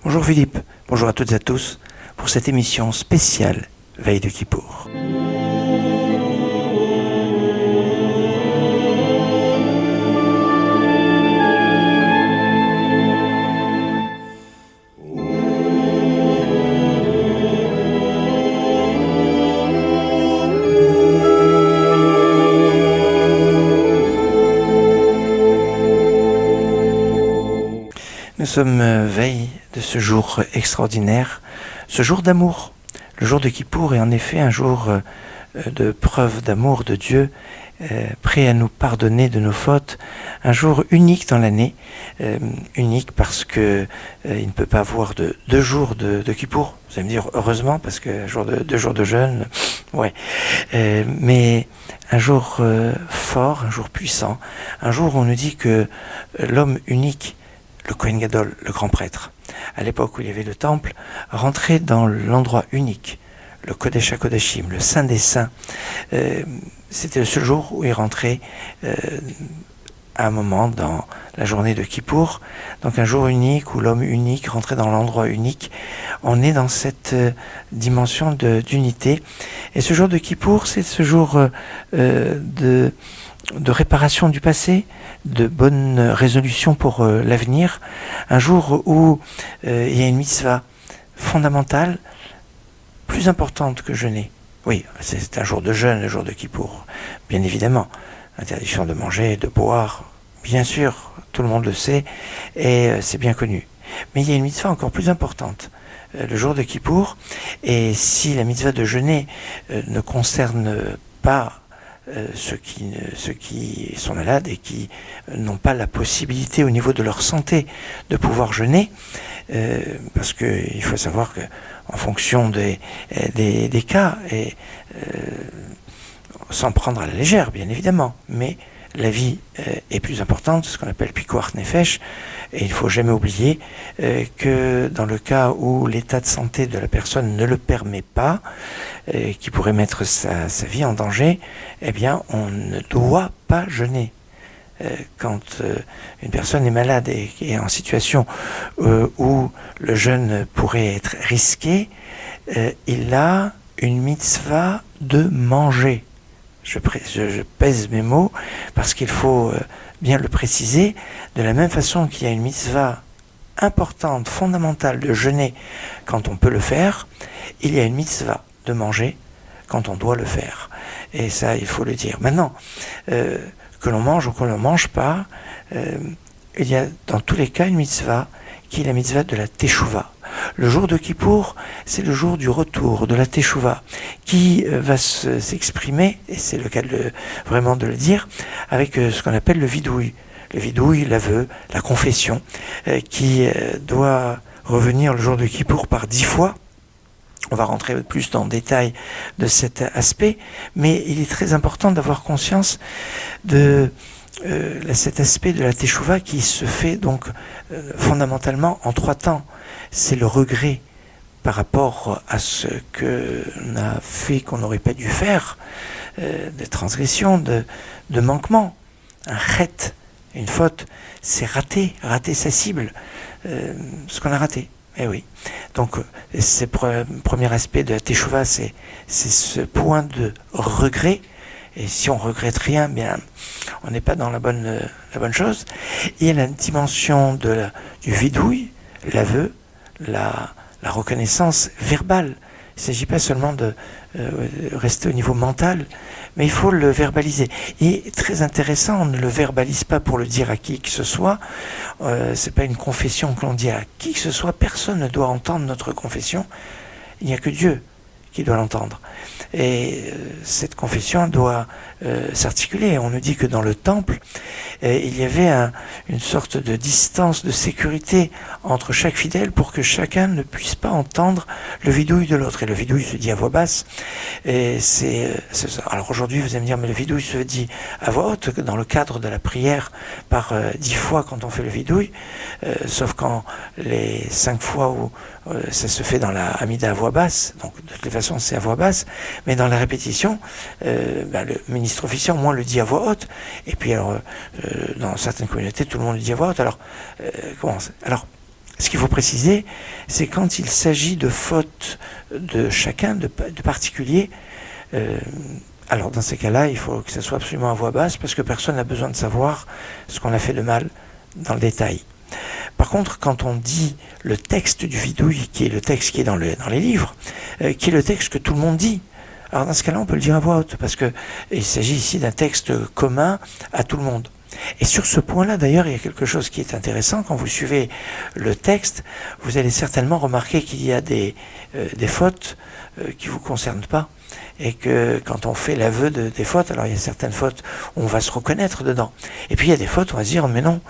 Bonjour Philippe, bonjour à toutes et à tous pour cette émission spéciale Veille de Kippour. Nous sommes veille de ce jour extraordinaire, ce jour d'amour. Le jour de Kippour est en effet un jour de preuve d'amour de Dieu, prêt à nous pardonner de nos fautes, un jour unique dans l'année, unique parce que il ne peut pas avoir deux jours de Kippour. Vous allez me dire heureusement parce que deux jours de jeûne, ouais. Mais un jour fort, un jour puissant, un jour où on nous dit que l'homme unique, le Kohen Gadol, le grand prêtre, à l'époque où il y avait le temple, rentrait dans l'endroit unique, le Kodesh HaKodashim, le Saint des Saints. C'était le seul jour où il rentrait à un moment dans la journée de Kippour. Donc un jour unique où l'homme unique rentrait dans l'endroit unique. On est dans cette dimension d'unité. Et ce jour de Kippour, c'est ce jour de réparation du passé, de bonnes résolutions pour l'avenir, un jour où il y a une mitzvah fondamentale, plus importante que jeûner. Oui, c'est un jour de jeûne, le jour de Kippour, bien évidemment. Interdiction de manger, de boire, bien sûr, tout le monde le sait, et c'est bien connu. Mais il y a une mitzvah encore plus importante, le jour de Kippour, et si la mitzvah de jeûner ne concerne pas ceux qui sont malades et qui n'ont pas la possibilité au niveau de leur santé de pouvoir jeûner, parce qu'il faut savoir que en fonction des cas, et sans prendre à la légère bien évidemment, mais la vie est plus importante, ce qu'on appelle Pikuach Nefesh, et il ne faut jamais oublier que dans le cas où l'état de santé de la personne ne le permet pas, qui pourrait mettre sa vie en danger, eh bien on ne doit pas jeûner. Quand une personne est malade et est en situation où le jeûne pourrait être risqué, il a une mitzvah de manger. Je pèse mes mots parce qu'il faut bien le préciser. De la même façon qu'il y a une mitzvah importante, fondamentale de jeûner quand on peut le faire, il y a une mitzvah de manger quand on doit le faire. Et ça, il faut le dire. Maintenant, que l'on mange ou que l'on ne mange pas, il y a dans tous les cas une mitzvah qui est la mitzvah de la Teshuvah. Le jour de Kippour, c'est le jour du retour, de la Teshuvah, qui va s'exprimer, et c'est le cas vraiment de le dire, avec ce qu'on appelle le vidouille. Le vidouille, l'aveu, la confession, qui doit revenir le jour de Kippour par 10 fois. On va rentrer plus dans le détail de cet aspect, mais il est très important d'avoir conscience de cet aspect de la Teshuvah qui se fait donc fondamentalement en 3 temps. C'est le regret par rapport à ce qu'on a fait, qu'on n'aurait pas dû faire, des transgressions, de manquements. Un chet, une faute, c'est rater sa cible, ce qu'on a raté. Eh oui. Donc, c'est le premier aspect de la Teshuvah, c'est ce point de regret. Et si on regrette rien, bien, on n'est pas dans la bonne chose. Il y a la dimension du vidouille, l'aveu, la reconnaissance verbale. Il ne s'agit pas seulement de rester au niveau mental, mais il faut le verbaliser. Et très intéressant, on ne le verbalise pas pour le dire à qui que ce soit. C'est pas une confession que l'on dit à qui que ce soit. Personne ne doit entendre notre confession. Il n'y a que Dieu qui doit l'entendre. Et cette confession doit s'articuler. On nous dit que dans le temple, il y avait une sorte de distance, de sécurité entre chaque fidèle pour que chacun ne puisse pas entendre le vidouille de l'autre. Et le vidouille se dit à voix basse. Et alors aujourd'hui, vous allez me dire, mais le vidouille se dit à voix haute dans le cadre de la prière par 10 fois quand on fait le vidouille, sauf quand les 5 fois où ça se fait dans la Hamida à voix basse, donc de toute façon c'est à voix basse, mais dans la répétition, le ministre officiel au moins le dit à voix haute, et puis alors dans certaines communautés tout le monde le dit à voix haute. Alors Ce qu'il faut préciser, c'est quand il s'agit de fautes de chacun, de particuliers, alors dans ces cas-là, il faut que ça soit absolument à voix basse, parce que personne n'a besoin de savoir ce qu'on a fait de mal dans le détail. Par contre, quand on dit le texte du vidouille, qui est le texte qui est dans les livres, qui est le texte que tout le monde dit, alors dans ce cas-là, on peut le dire à voix haute, parce qu'il s'agit ici d'un texte commun à tout le monde. Et sur ce point-là, d'ailleurs, il y a quelque chose qui est intéressant. Quand vous suivez le texte, vous allez certainement remarquer qu'il y a des fautes qui ne vous concernent pas. Et que quand on fait l'aveu des fautes, alors il y a certaines fautes où on va se reconnaître dedans. Et puis il y a des fautes où on va se dire, mais non.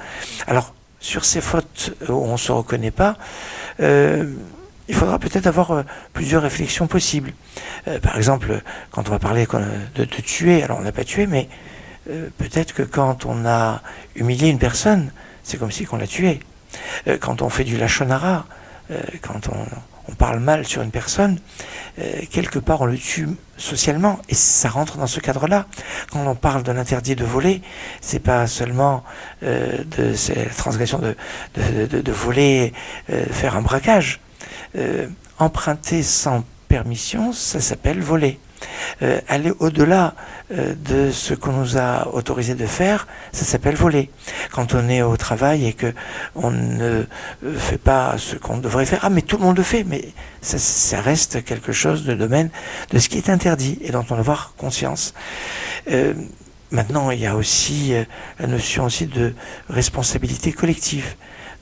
Alors, sur ces fautes où on ne se reconnaît pas, il faudra peut-être avoir plusieurs réflexions possibles. Par exemple, quand on va parler de tuer, alors on n'a pas tué, mais peut-être que quand on a humilié une personne, c'est comme si on l'a tué. Quand on fait du lachonara, quand on parle mal sur une personne, quelque part on le tue socialement, et ça rentre dans ce cadre-là. Quand on parle de l'interdit de voler, c'est pas seulement c'est la transgression de voler, faire un braquage. Emprunter sans permission, ça s'appelle voler. Aller au-delà de ce qu'on nous a autorisé de faire, ça s'appelle voler. Quand on est au travail et que on ne fait pas ce qu'on devrait faire, mais tout le monde le fait, mais ça reste quelque chose de domaine de ce qui est interdit et dont on doit avoir conscience. Maintenant, il y a aussi la notion aussi de responsabilité collective,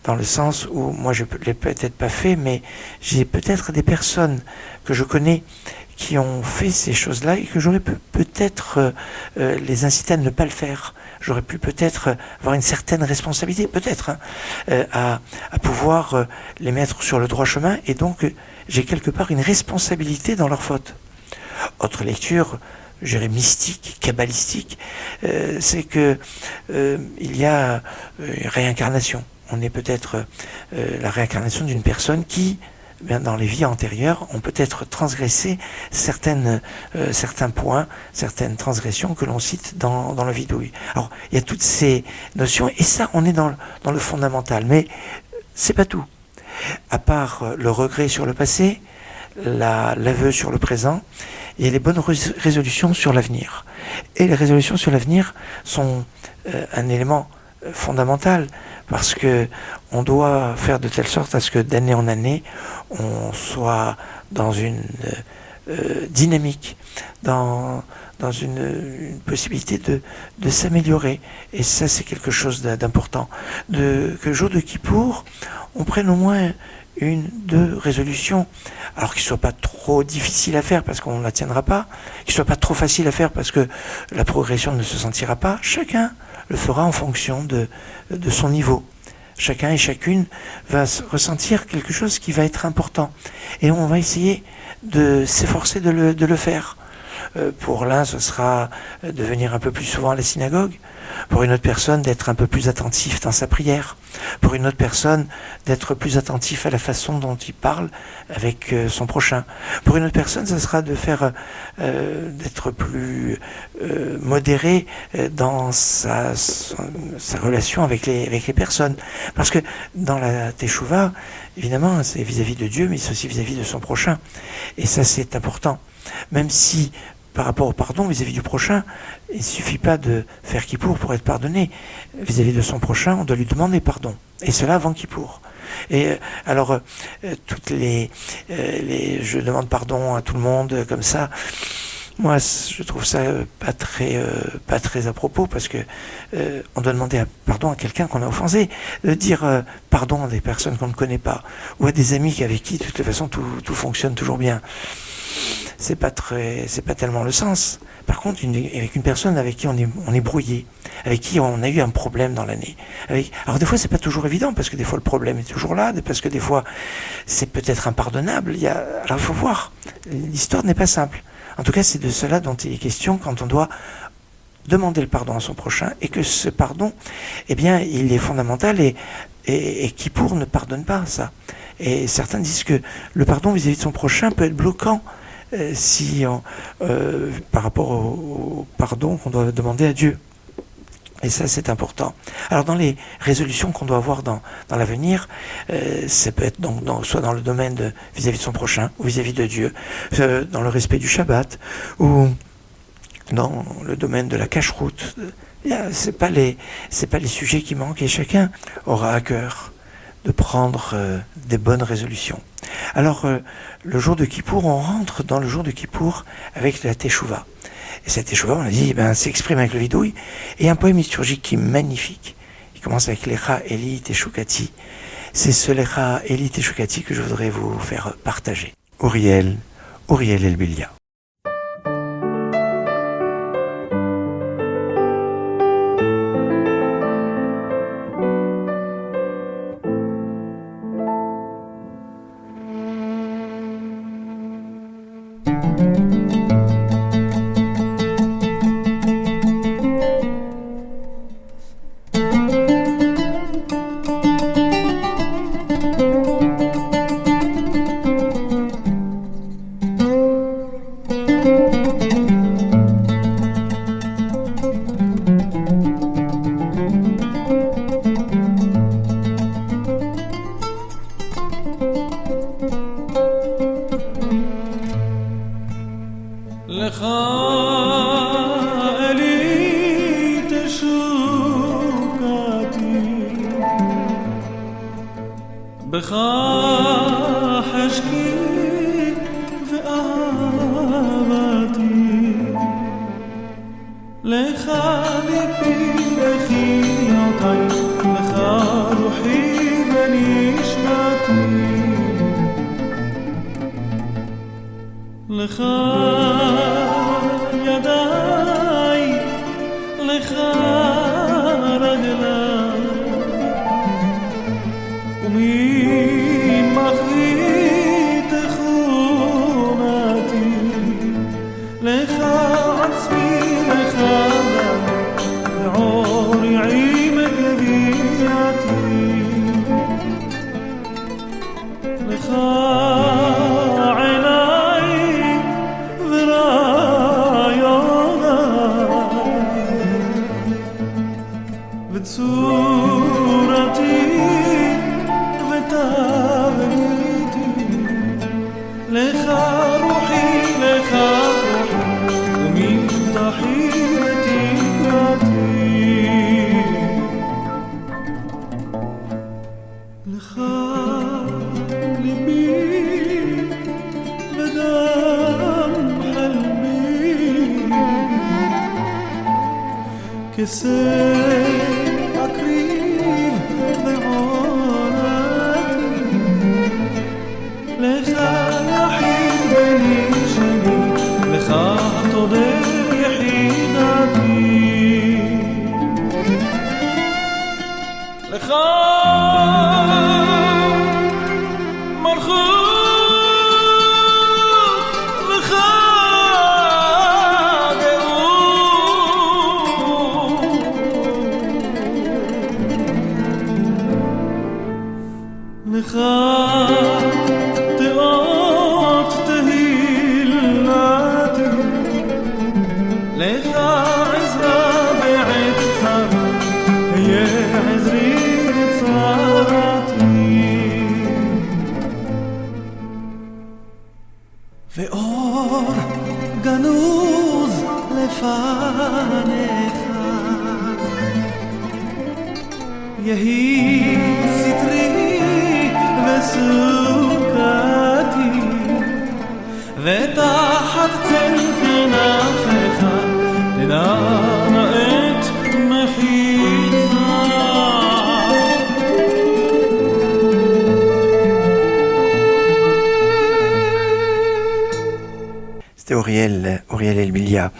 dans le sens où, moi je ne l'ai peut-être pas fait, mais j'ai peut-être des personnes que je connais qui ont fait ces choses-là et que j'aurais pu peut-être les inciter à ne pas le faire. J'aurais pu peut-être avoir une certaine responsabilité, peut-être, à pouvoir les mettre sur le droit chemin, et donc j'ai quelque part une responsabilité dans leur faute. Autre lecture, je dirais mystique, kabbalistique, c'est que il y a une réincarnation. On est peut-être la réincarnation d'une personne qui, dans les vies antérieures, ont peut-être transgressé certains points, certaines transgressions que l'on cite dans le vidouille. Alors, il y a toutes ces notions, et ça, on est dans le fondamental, mais c'est pas tout. À part le regret sur le passé, l'aveu sur le présent, il y a les bonnes résolutions sur l'avenir. Et les résolutions sur l'avenir sont un élément fondamental, parce que on doit faire de telle sorte à ce que d'année en année on soit dans une dynamique, dans une possibilité de s'améliorer. Et ça, c'est quelque chose d'important. Que le jour de Kippour, on prenne au moins 1-2 résolutions, alors qu'il ne soit pas trop difficile à faire parce qu'on ne la tiendra pas, qu'il ne soit pas trop facile à faire parce que la progression ne se sentira pas. Chacun le fera en fonction de son niveau. Chacun et chacune va ressentir quelque chose qui va être important. Et on va essayer de s'efforcer de le faire. Pour l'un, ce sera de venir un peu plus souvent à la synagogue. Pour une autre personne, d'être un peu plus attentif dans sa prière. Pour une autre personne, d'être plus attentif à la façon dont il parle avec son prochain. Pour une autre personne, ce sera de faire d'être plus modéré dans sa relation avec les personnes. Parce que dans la Teshuvah, évidemment, c'est vis-à-vis de Dieu, mais c'est aussi vis-à-vis de son prochain. Et ça, c'est important. Même si, par rapport au pardon vis-à-vis du prochain, il ne suffit pas de faire Kippour pour être pardonné. Vis-à-vis de son prochain, on doit lui demander pardon. Et cela avant Kippour. Et alors, toutes je demande pardon à tout le monde comme ça. Moi, je trouve ça pas très à propos, parce que on doit demander pardon à quelqu'un qu'on a offensé, de dire pardon à des personnes qu'on ne connaît pas, ou à des amis avec qui, de toute façon, tout fonctionne toujours bien. C'est pas tellement le sens. Par contre, avec une personne avec qui on est brouillé, avec qui on a eu un problème dans l'année. Alors des fois, c'est pas toujours évident, parce que des fois le problème est toujours là, parce que des fois c'est peut-être impardonnable. Alors il faut voir. L'histoire n'est pas simple. En tout cas, c'est de cela dont il est question quand on doit demander le pardon à son prochain, et que ce pardon, eh bien, il est fondamental, et Kippour ne pardonne pas ça. Et certains disent que le pardon vis-à-vis de son prochain peut être bloquant par rapport au pardon qu'on doit demander à Dieu. Et ça, c'est important. Alors, dans les résolutions qu'on doit avoir dans l'avenir, ça peut être donc soit dans le domaine vis-à-vis de son prochain, ou vis-à-vis de Dieu, dans le respect du Shabbat, ou dans le domaine de la cache-route. C'est pas les sujets qui manquent, et chacun aura à cœur de prendre des bonnes résolutions. Alors, le jour de Kippour, on rentre dans le jour de Kippour avec la Teshuvah. Et cette Teshuvah, on a dit, s'exprime avec le vidouille. Et un poème liturgique qui est magnifique. Il commence avec Lecha Eli Teshukati. C'est ce Lecha Eli Teshukati que je voudrais vous faire partager. Uriel Elbilia. Uriel Elbilia.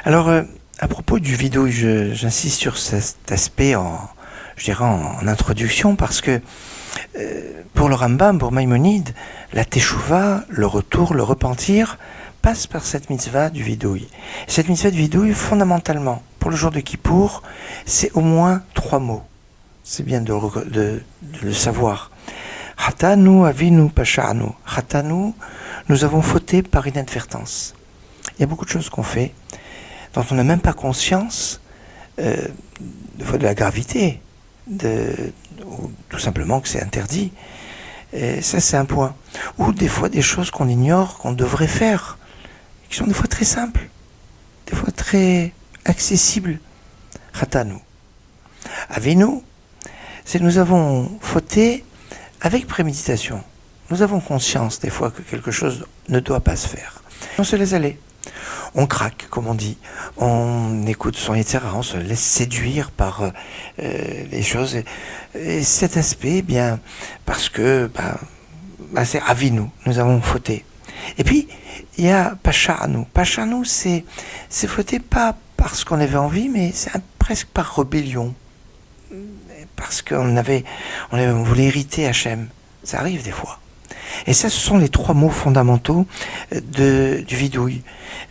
Alors, à propos du vidouille, j'insiste sur cet aspect en introduction, parce que pour le Rambam, pour Maïmonide, la Teshuvah, le retour, le repentir, passe par cette mitzvah du vidouille. Cette mitzvah du vidouille, fondamentalement, pour le jour de Kippour, c'est au moins 3 mots. C'est bien de le savoir. Hatanu avinu pasha'anu. Hatanu, nous avons fauté par inadvertance. Il y a beaucoup de choses qu'on fait dont on n'a même pas conscience des fois de la gravité, ou tout simplement que c'est interdit. Et ça, c'est un point. Ou des fois des choses qu'on ignore, qu'on devrait faire, qui sont des fois très simples, des fois très accessibles. Khatanu. Avinu, c'est nous avons fauté avec préméditation. Nous avons conscience des fois que quelque chose ne doit pas se faire. On se laisse aller. On craque, comme on dit. On écoute son etc. On se laisse séduire par les choses. Et cet aspect, bien, parce que c'est Avinu, nous avons fauté. Et puis, il y a Pasha'anu. Pasha'anu, c'est fauté pas parce qu'on avait envie, mais c'est presque par rébellion. Parce qu'on voulait hériter Hachem. Ça arrive des fois. Et ça, ce sont les 3 mots fondamentaux du vidouille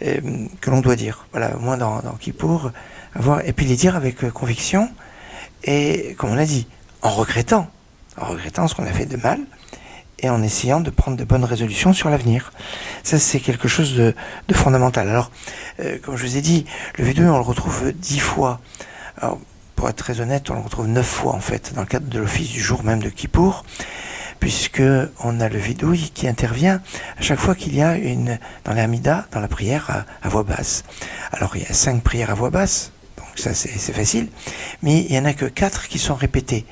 que l'on doit dire. Voilà, au moins dans Kippour, et puis les dire avec conviction, et comme on l'a dit, en regrettant ce qu'on a fait de mal, et en essayant de prendre de bonnes résolutions sur l'avenir. Ça, c'est quelque chose de fondamental. Alors, comme je vous ai dit, le vidouille, on le retrouve 10 fois. Alors, pour être très honnête, on le retrouve 9 fois, en fait, dans le cadre de l'office du jour même de Kippour, puisque on a le vidouille qui intervient à chaque fois qu'il y a dans l'Amida, dans la prière à voix basse. Alors, il y a 5 prières à voix basse, donc ça, c'est facile, mais il n'y en a que 4 qui sont répétées.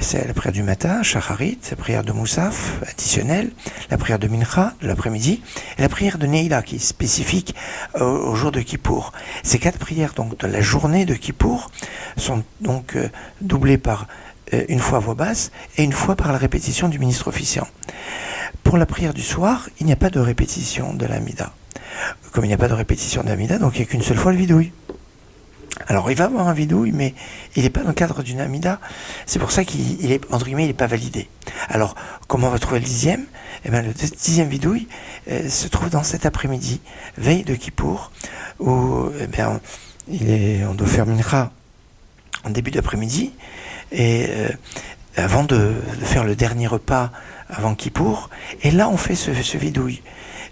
C'est la prière du matin, Shacharit, la prière de Moussaf, additionnelle, la prière de Mincha, de l'après-midi, et la prière de Neila, qui est spécifique au jour de Kippour. Ces 4 prières donc, de la journée de Kippour sont donc doublées par une fois à voix basse et une fois par la répétition du ministre officiant. Pour la prière du soir, il n'y a pas de répétition de l'Amida. Comme il n'y a pas de répétition de l'Amida, donc il n'y a qu'une seule fois le vidouille. Alors il va avoir un vidouille, mais il n'est pas dans le cadre d'une Amida. C'est pour ça qu'il est, entre guillemets, il n'est pas validé. Alors, comment on va trouver le 10e ? Eh bien, le 10e vidouille se trouve dans cet après-midi, veille de Kippour, où on doit faire Mincha en début d'après-midi, et avant de faire le dernier repas avant Kippour, et là on fait ce vidouille.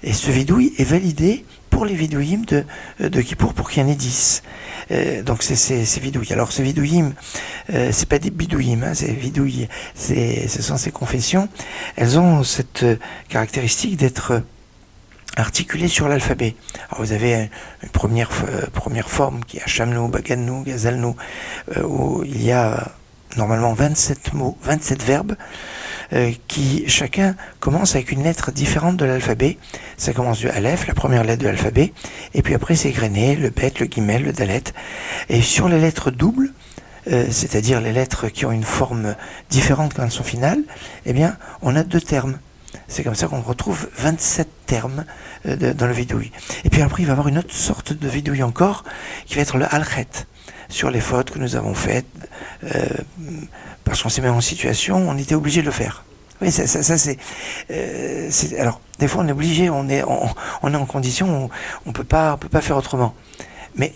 Et ce vidouille est validé pour les vidouillim de Kippour pour qu'il y en ait 10. Donc c'est ces vidouilles. Alors ces vidouillim, c'est pas des bidouillim, hein, ces vidouilles, ce sont ces confessions. Elles ont cette caractéristique d'être articulées sur l'alphabet. Alors vous avez une première forme qui est Hachamnu, Bagannu, Gazalnu, où il y a normalement 27 mots, 27 verbes, qui chacun commence avec une lettre différente de l'alphabet. Ça commence du Aleph, la première lettre de l'alphabet, et puis après c'est égrené, le Bet, le Gimel, le Dalet. Et sur les lettres doubles, c'est-à-dire les lettres qui ont une forme différente quand elles sont finales, eh bien, on a 2 termes. C'est comme ça qu'on retrouve 27 termes dans le vidouille. Et puis après, il va y avoir une autre sorte de vidouille encore, qui va être le Alchet, sur les fautes que nous avons faites, parce qu'on s'est mis en situation, on était obligé de le faire. Oui, ça c'est alors, des fois, on est obligé, on est en condition où on peut pas faire autrement. Mais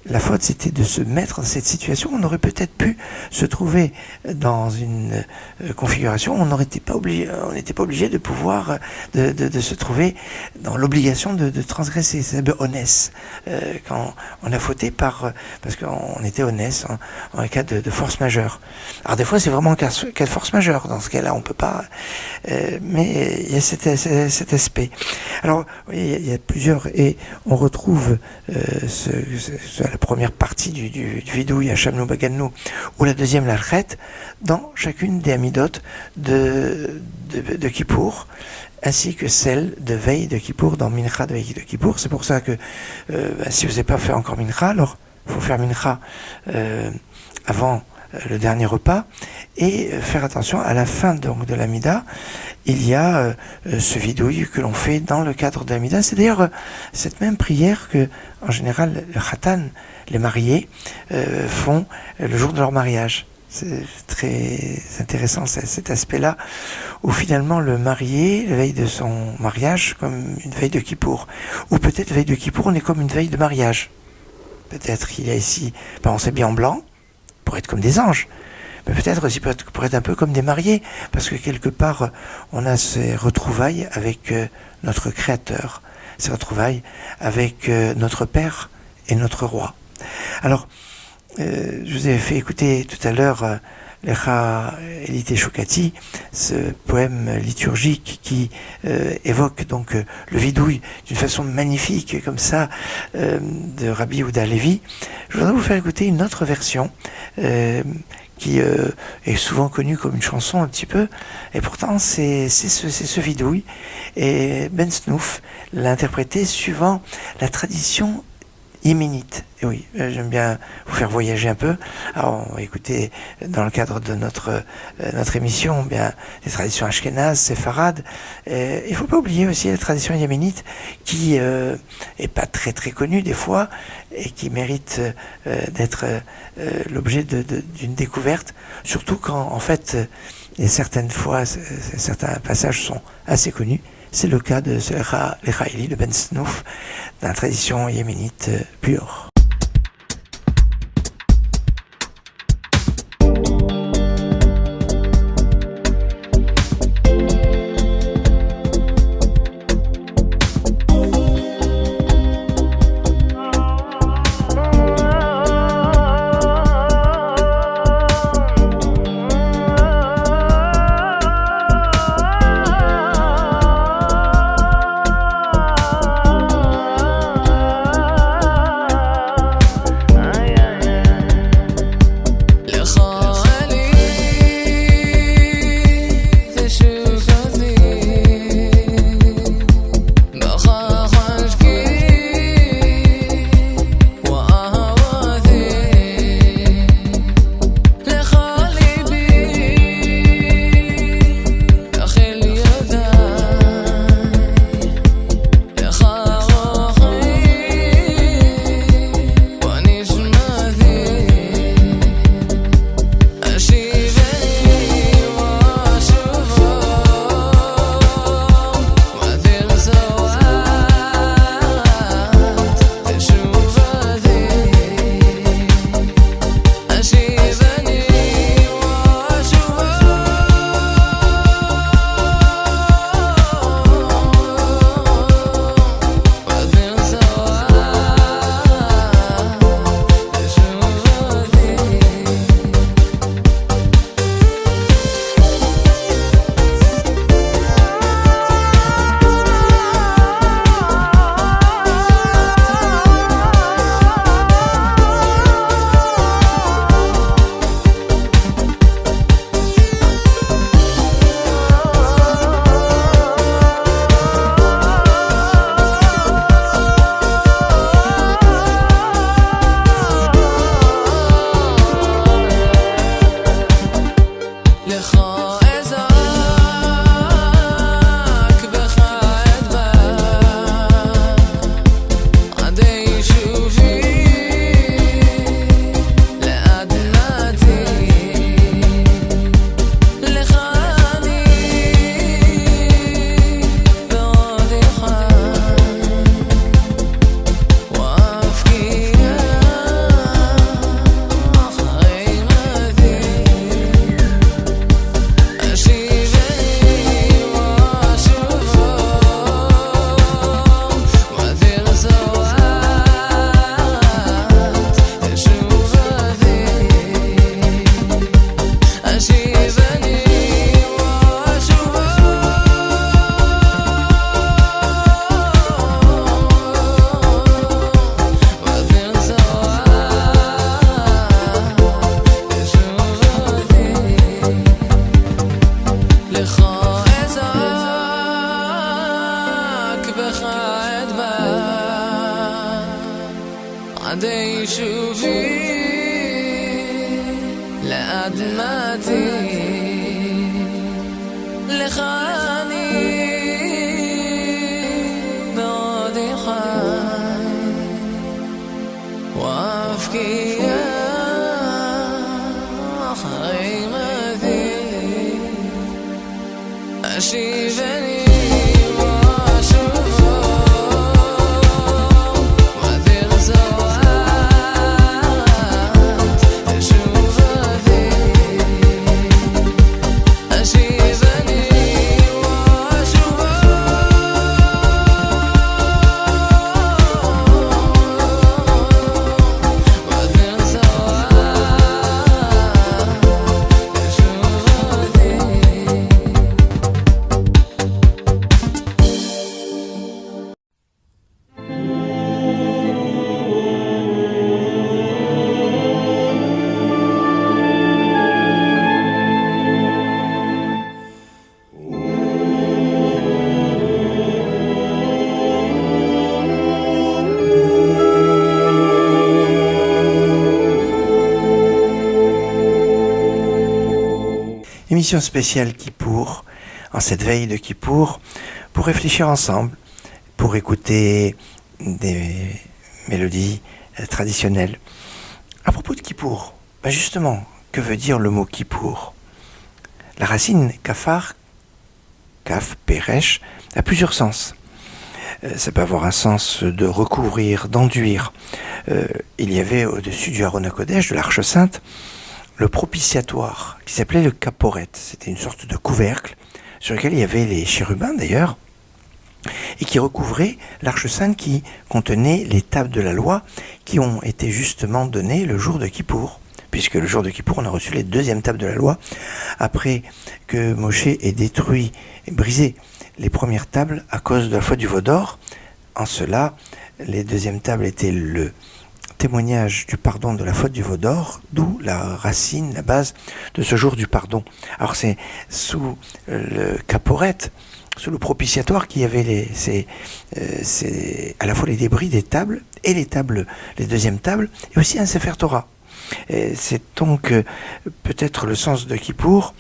la faute, c'était de se mettre dans cette situation. On aurait peut-être pu se trouver dans une configuration où on n'était pas obligé de pouvoir de se trouver dans l'obligation de transgresser. C'est un peu honnête quand on a fauté parce qu'on était honnête en cas de force majeure. Alors des fois, c'est vraiment un cas de force majeure. Dans ce cas-là, on peut pas. Mais il y a cet aspect. Alors, oui, il y a plusieurs et on retrouve la première partie du vidouille, Hachamnu Bagannu, ou la deuxième, l'Alchet, dans chacune des amidotes de Kippour, ainsi que celle de veille de Kippour, dans Mincha de veille de Kippour. C'est pour ça que si vous n'avez pas fait encore Mincha, alors il faut faire Mincha avant le dernier repas, et faire attention, à la fin donc de l'Amida, il y a ce vidouille que l'on fait dans le cadre de l'Amida. C'est d'ailleurs cette même prière que, en général, le Khatan, les mariés, font le jour de leur mariage. C'est très intéressant cet aspect-là, où finalement le marié, la veille de son mariage, comme une veille de Kippour. Ou peut-être la veille de Kippour, on est comme une veille de mariage. Peut-être qu'il y a ici, on s'habille en blanc, pour être comme des anges, mais peut-être aussi pour être un peu comme des mariés, parce que quelque part, on a ces retrouvailles avec notre Créateur, ces retrouvailles avec notre Père et notre Roi. Alors, Je vous ai fait écouter tout à l'heure Lecha Elite Shokati, ce poème liturgique qui évoque donc le vidouille d'une façon magnifique comme ça de Rabbi Yehuda Levi. Je voudrais vous faire écouter une autre version qui est souvent connue comme une chanson un petit peu, et pourtant c'est ce vidouille, et Ben Snouf l'a interprété suivant la tradition yéménite. Et oui, j'aime bien vous faire voyager un peu. Alors, on va écouter dans le cadre de notre émission, bien les traditions ashkénazes, séfarades. Il faut pas oublier aussi la tradition yéménite qui est pas très très connue des fois et qui mérite d'être l'objet d'une découverte, surtout quand en fait certaines fois certains passages sont assez connus. C'est le cas de ce l'Echaïli de Ben Snouf, dans la tradition yéménite pure. עדי שובי לאדמתי לך אני בעודי חי ואבקיע אחרי מתי אשיבני So émission spéciale Kippour, en cette veille de Kippour, pour réfléchir ensemble, pour écouter des mélodies traditionnelles. À propos de Kippour, justement, que veut dire le mot Kippour? La racine kafar, kaf, peresh, a plusieurs sens. Ça peut avoir un sens de recouvrir, d'enduire. Il y avait au-dessus du Aron HaKodesh, de l'Arche Sainte, le propitiatoire, qui s'appelait le kaporet. C'était une sorte de couvercle sur lequel il y avait les chérubins d'ailleurs, et qui recouvrait l'Arche Sainte qui contenait les tables de la loi qui ont été justement données le jour de Kippour. Puisque le jour de Kippour, on a reçu les deuxièmes tables de la loi, après que Moshe ait détruit et brisé les premières tables à cause de la faute du veau d'or. En cela, les deuxièmes tables étaient le témoignage du pardon de la faute du veau d'or, d'où la racine, la base de ce jour du pardon. Alors c'est sous le caporet, sous le propitiatoire, qu'il y avait à la fois les débris des tables et les deuxièmes tables, et aussi un Sefer Torah. Et c'est donc peut-être le sens de Kippour,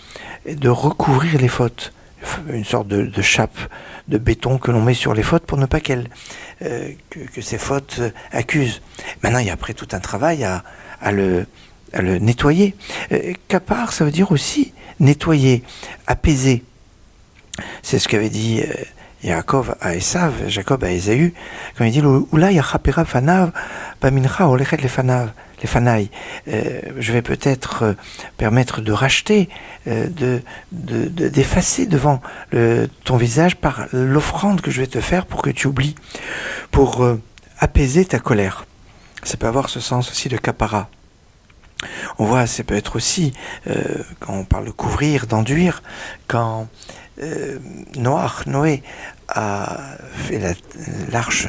de recouvrir les fautes, une sorte de chape de béton que l'on met sur les fautes pour ne pas que ces fautes accusent. Maintenant, il y a après tout un travail à le nettoyer. Kapar, ça veut dire aussi nettoyer, apaiser. C'est ce qu'avait dit Jacob à Ésaü, quand il dit Oula yachapera fanav bamincha olechet lefanav. Les fanailles, je vais peut-être permettre de racheter, d'effacer devant ton visage par l'offrande que je vais te faire pour que tu oublies, pour apaiser ta colère. Ça peut avoir ce sens aussi de kapara. On voit, ça peut être aussi, quand on parle de couvrir, d'enduire, quand Noé a fait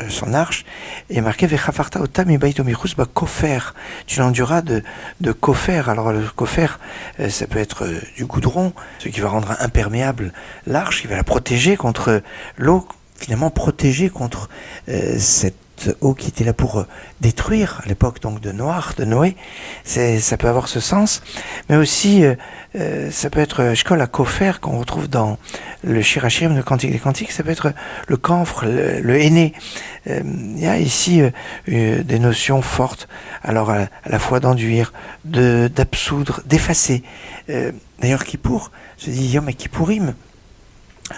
son arche, et marqué Vechafarta otam ibaito michus ba kofer. Tu l'enduras de kofer. Alors le kofer, ça peut être du goudron, ce qui va rendre imperméable l'arche, qui va la protéger contre l'eau, finalement protéger contre cette eau qui était là pour détruire, à l'époque donc de Noé. Ça peut avoir ce sens, mais aussi ça peut être Shkol à Kofer qu'on retrouve dans le Shir HaShirim, le Cantique des Cantiques. Ça peut être le camphre, le henné. Il y a ici des notions fortes, alors à la fois d'enduire, d'absoudre, d'effacer. D'ailleurs Kippour se dit Yom Kippourim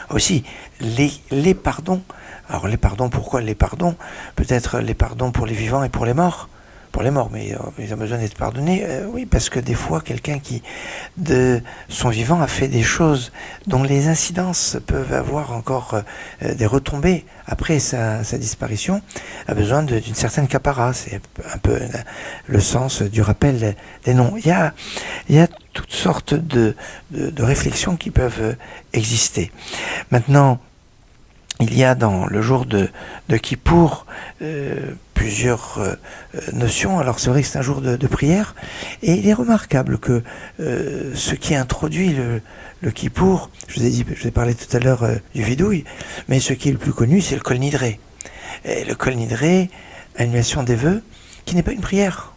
aussi, les pardons. Alors les pardons, pourquoi les pardons? Peut-être les pardons pour les vivants et pour les morts. Pour les morts, mais ils ont besoin d'être pardonnés. Oui, parce que des fois, quelqu'un qui, de son vivant, a fait des choses dont les incidences peuvent avoir encore des retombées après sa disparition, a besoin d'une certaine capara. C'est un peu le sens du rappel des noms. Il y a toutes sortes de réflexions qui peuvent exister. Maintenant, il y a dans le jour de Kippour plusieurs notions. Alors c'est vrai que c'est un jour de prière, et il est remarquable que ce qui introduit le Kippour, je vous ai parlé tout à l'heure du vidouille, mais ce qui est le plus connu, c'est le Kol Nidré. Et le Kol Nidré, annulation des vœux, qui n'est pas une prière,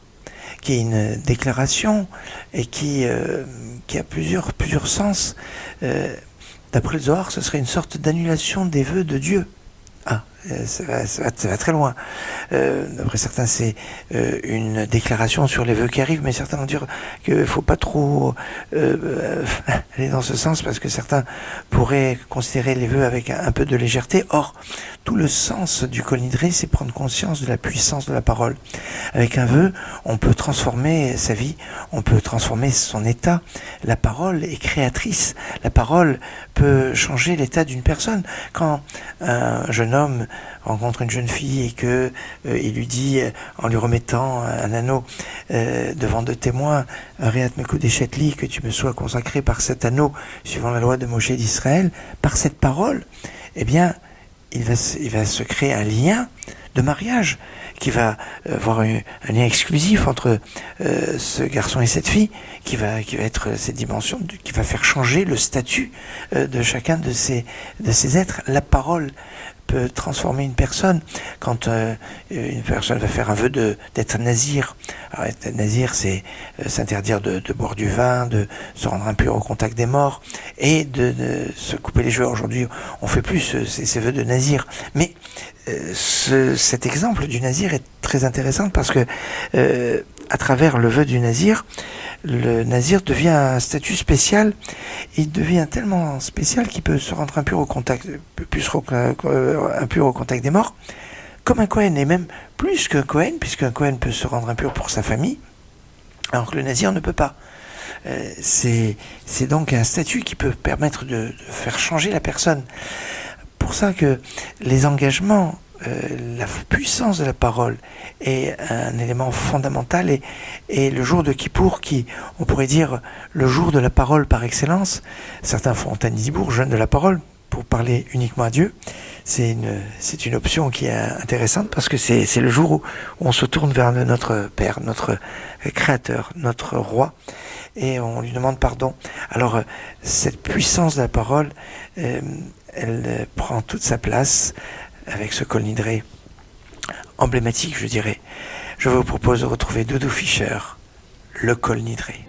qui est une déclaration, et qui a plusieurs sens. D'après le Zohar, ce serait une sorte d'annulation des vœux de Dieu. Ça va très loin. D'après certains, c'est une déclaration sur les vœux qui arrivent, mais certains vont dire qu'il ne faut pas trop aller dans ce sens, parce que certains pourraient considérer les vœux avec un peu de légèreté. Or, tout le sens du Kol Nidré, c'est prendre conscience de la puissance de la parole. Avec un vœu, on peut transformer sa vie, on peut transformer son état. La parole est créatrice. La parole peut changer l'état d'une personne. Quand un jeune homme rencontre une jeune fille et que il lui dit, en lui remettant un anneau devant deux témoins, Ariat Mekodeshetli, que tu me sois consacré par cet anneau, suivant la loi de Moshe d'Israël, par cette parole, eh bien, il va se créer un lien de mariage qui va avoir un lien exclusif entre ce garçon et cette fille, qui va être cette dimension qui va faire changer le statut de chacun de ces êtres. La parole peut transformer une personne. Quand une personne va faire un vœu d'être nazir, alors être nazir, c'est s'interdire de boire du vin, de se rendre impur au contact des morts et de se couper les cheveux. Aujourd'hui, on fait plus ces vœux de nazir. Mais cet exemple du nazir est très intéressant parce que à travers le vœu du nazir, le nazir devient un statut spécial. Il devient tellement spécial qu'il peut se rendre impur au contact des morts, comme un Kohen, et même plus qu'un Kohen, puisqu'un Kohen peut se rendre impur pour sa famille, alors que le nazir ne peut pas. C'est donc un statut qui peut permettre de faire changer la personne. Pour ça que les engagements, la puissance de la parole est un élément fondamental, et le jour de Kippour, qui, on pourrait dire, le jour de la parole par excellence, certains font Tanizibour, jeûne de la parole, pour parler uniquement à Dieu. C'est une option qui est intéressante parce que c'est le jour où on se tourne vers notre Père, notre Créateur, notre Roi, et on lui demande pardon. Alors cette puissance de la parole, elle prend toute sa place avec ce Kol Nidré emblématique, je dirais. Je vous propose de retrouver Doudou Fischer, le Kol Nidré.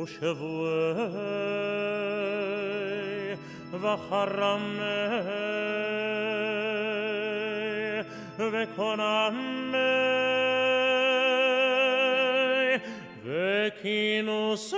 ושבועי וחרמי וקונמי וכינוסי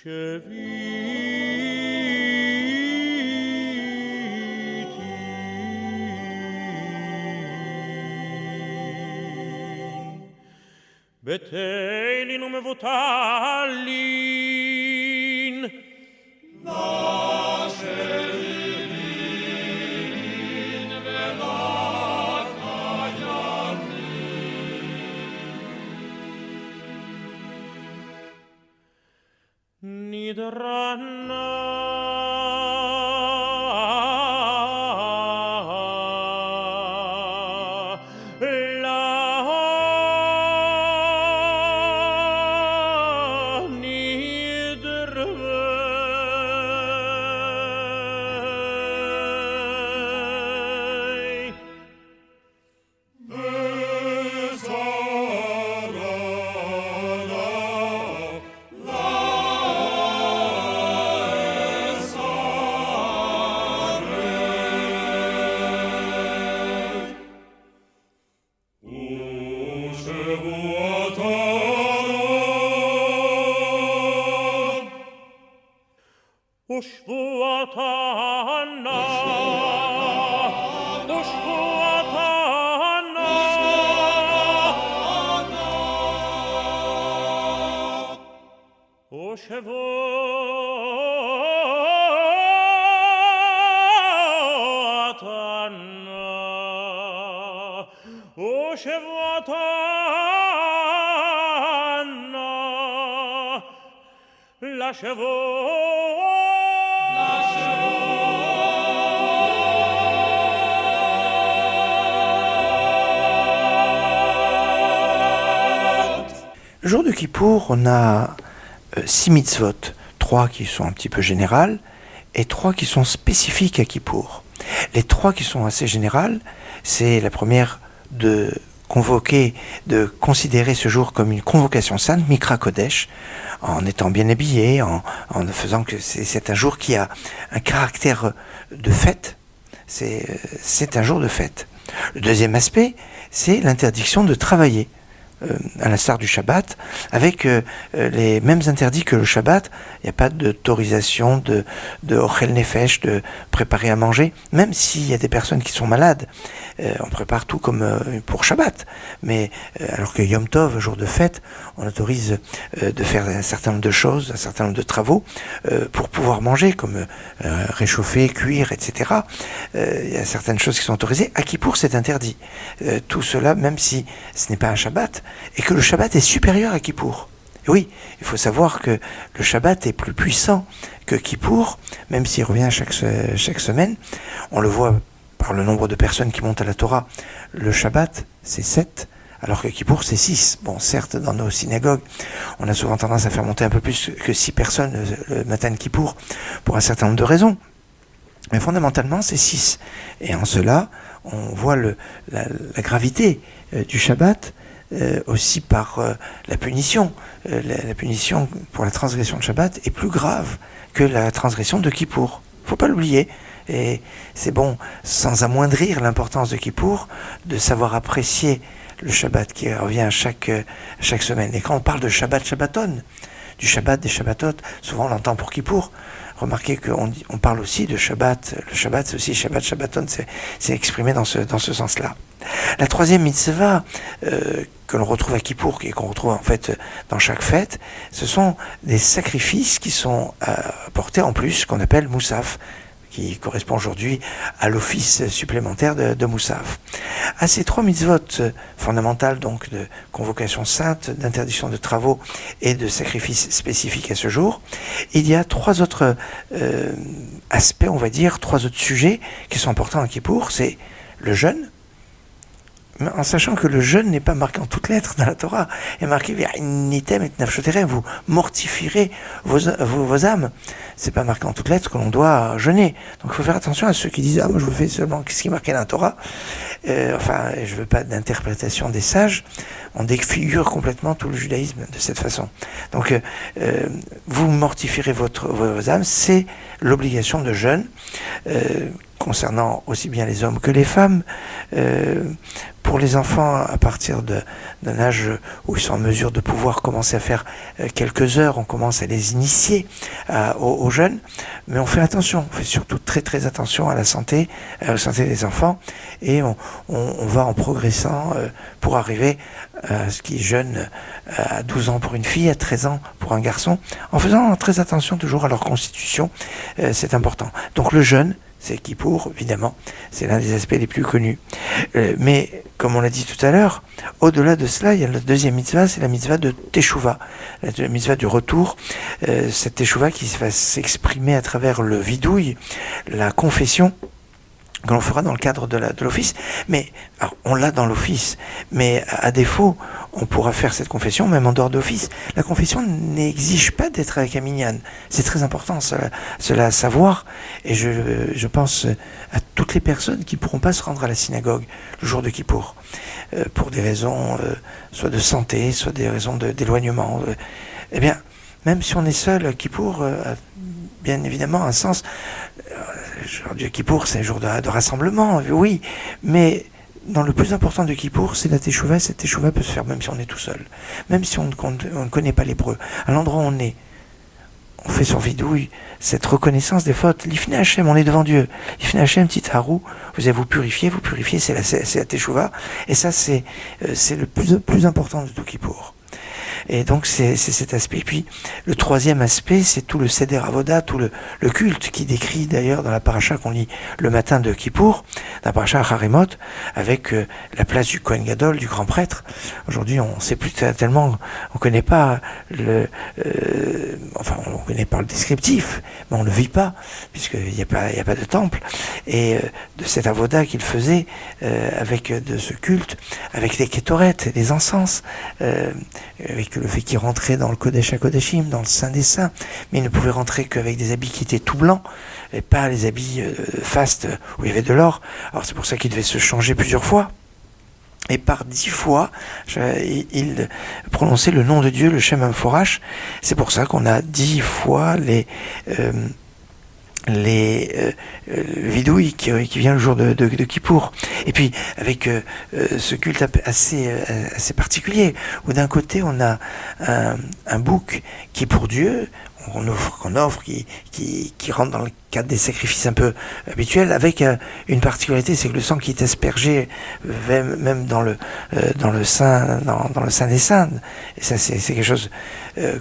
בטלין ומבוטלין נדרנה Le jour de Kippour, on a 6 mitzvot, 3 qui sont un petit peu générales et 3 qui sont spécifiques à Kippour. Les 3 qui sont assez générales, c'est la première de convoquer, de considérer ce jour comme une convocation sainte, Mikra Kodesh, en étant bien habillé, en faisant que c'est un jour qui a un caractère de fête, c'est un jour de fête. Le deuxième aspect, c'est l'interdiction de travailler, à l'instar du Shabbat, avec les mêmes interdits que le Shabbat. Il n'y a pas d'autorisation de ochel nefesh, de préparer à manger, même s'il y a des personnes qui sont malades. On prépare tout comme pour Shabbat, mais alors que Yom Tov, jour de fête, on autorise de faire un certain nombre de choses, un certain nombre de travaux pour pouvoir manger, comme réchauffer, cuire, etc. Il y a certaines choses qui sont autorisées. À Kippour, c'est interdit. Tout cela, même si ce n'est pas un Shabbat, et que le Shabbat est supérieur à Kippour. Et oui, il faut savoir que le Shabbat est plus puissant que Kippour, même s'il revient chaque semaine. On le voit par le nombre de personnes qui montent à la Torah. Le Shabbat, c'est 7, alors que Kippour, c'est 6. Bon, certes, dans nos synagogues, on a souvent tendance à faire monter un peu plus que 6 personnes le matin de Kippour, pour un certain nombre de raisons. Mais fondamentalement, c'est 6. Et en cela, on voit la gravité du Shabbat, aussi par la punition. La punition pour la transgression de Shabbat est plus grave que la transgression de Kippour. Il ne faut pas l'oublier. Et c'est bon, sans amoindrir l'importance de Kippour, de savoir apprécier le Shabbat qui revient chaque semaine. Et quand on parle de Shabbat Shabbaton, du Shabbat, des Shabbatot, souvent on l'entend pour Kippour. Remarquez qu'on parle aussi de Shabbat. Le Shabbat, c'est aussi Shabbat Shabbaton, c'est exprimé dans ce sens-là. La troisième mitzvah que l'on retrouve à Kippour et qu'on retrouve en fait dans chaque fête, ce sont des sacrifices qui sont apportés en plus, qu'on appelle Moussaf, qui correspond aujourd'hui à l'office supplémentaire de Moussaf. À ces 3 mitzvot fondamentales, donc de convocation sainte, d'interdiction de travaux et de sacrifices spécifiques à ce jour, il y a 3 autres aspects, on va dire, 3 autres sujets qui sont importants à Kippour, c'est le jeûne, en sachant que le jeûne n'est pas marqué en toutes lettres dans la Torah, il est marqué vous mortifierez vos âmes. C'est pas marqué en toutes lettres que l'on doit jeûner. Donc il faut faire attention à ceux qui disent moi je fais seulement ce qui est marqué dans la Torah. Je veux pas d'interprétation des sages. On défigure complètement tout le judaïsme de cette façon. Donc vous mortifierez vos âmes, c'est l'obligation de jeûne concernant aussi bien les hommes que les femmes. Pour les enfants, à partir d'un âge où ils sont en mesure de pouvoir commencer à faire quelques heures, on commence à les initier aux jeunes, mais on fait attention, on fait surtout très très attention à la santé des enfants, et on va en progressant pour arriver à ce qui est jeune à 12 ans pour une fille, à 13 ans pour un garçon, en faisant très attention toujours à leur constitution, c'est important. Donc le jeûne, c'est Kippour, évidemment, c'est l'un des aspects les plus connus. Mais, comme on l'a dit tout à l'heure, au-delà de cela, il y a la deuxième mitzvah, c'est la mitzvah de Teshuvah, la mitzvah du retour. Cette Teshuvah qui va s'exprimer à travers le vidouille, la confession, que l'on fera dans le cadre de l'office, mais alors, on l'a dans l'office, mais à défaut, on pourra faire cette confession même en dehors d'office. La confession n'exige pas d'être avec un minyan. C'est très important cela à savoir, et je pense à toutes les personnes qui ne pourront pas se rendre à la synagogue le jour de Kippour, pour des raisons soit de santé, soit des raisons d'éloignement. Eh bien, même si on est seul, Kippour a bien évidemment un sens. Le jour de Kippour, c'est un jour de rassemblement, oui, mais dans le plus important de Kippour, c'est la Teshuvah. Cette Teshuvah peut se faire même si on est tout seul, même si on ne connaît pas l'hébreu. À l'endroit où on est, on fait sur vidouille cette reconnaissance des fautes. L'Ifnei Hashem, on est devant Dieu. L'Ifnei Hashem, petit harou, vous allez vous purifier, c'est la Teshuvah, et ça c'est le plus important de tout Kippour. Et donc c'est cet aspect. Et puis le troisième aspect, c'est tout le Seder Avoda, tout le culte qui décrit d'ailleurs dans la paracha qu'on lit le matin de Kippour, dans la paracha Haremot, avec la place du Kohen Gadol, du grand prêtre. Aujourd'hui, on ne sait plus tellement, on connaît pas on connaît pas le descriptif, mais on ne le vit pas, puisqu'il n'y a pas de temple. Et de cet Avoda qu'il faisait, avec de ce culte, avec les kétorettes, les encens, avec le fait qu'il rentrait dans le Kodesh HaKodeshim, dans le Saint des Saints, mais il ne pouvait rentrer qu'avec des habits qui étaient tout blancs, et pas les habits fastes où il y avait de l'or. Alors c'est pour ça qu'il devait se changer plusieurs fois. Et par 10 fois, il prononçait le nom de Dieu, le Shem Amphorach. C'est pour ça qu'on a 10 fois le vidouille qui vient le jour de Kippour. Et puis avec ce culte assez particulier, où d'un côté on a un bouc qui est pour Dieu, qu'on offre, qui rentre dans le cadre des sacrifices un peu habituels, avec une particularité, c'est que le sang qui est aspergé même dans le sein des saints, et ça c'est quelque chose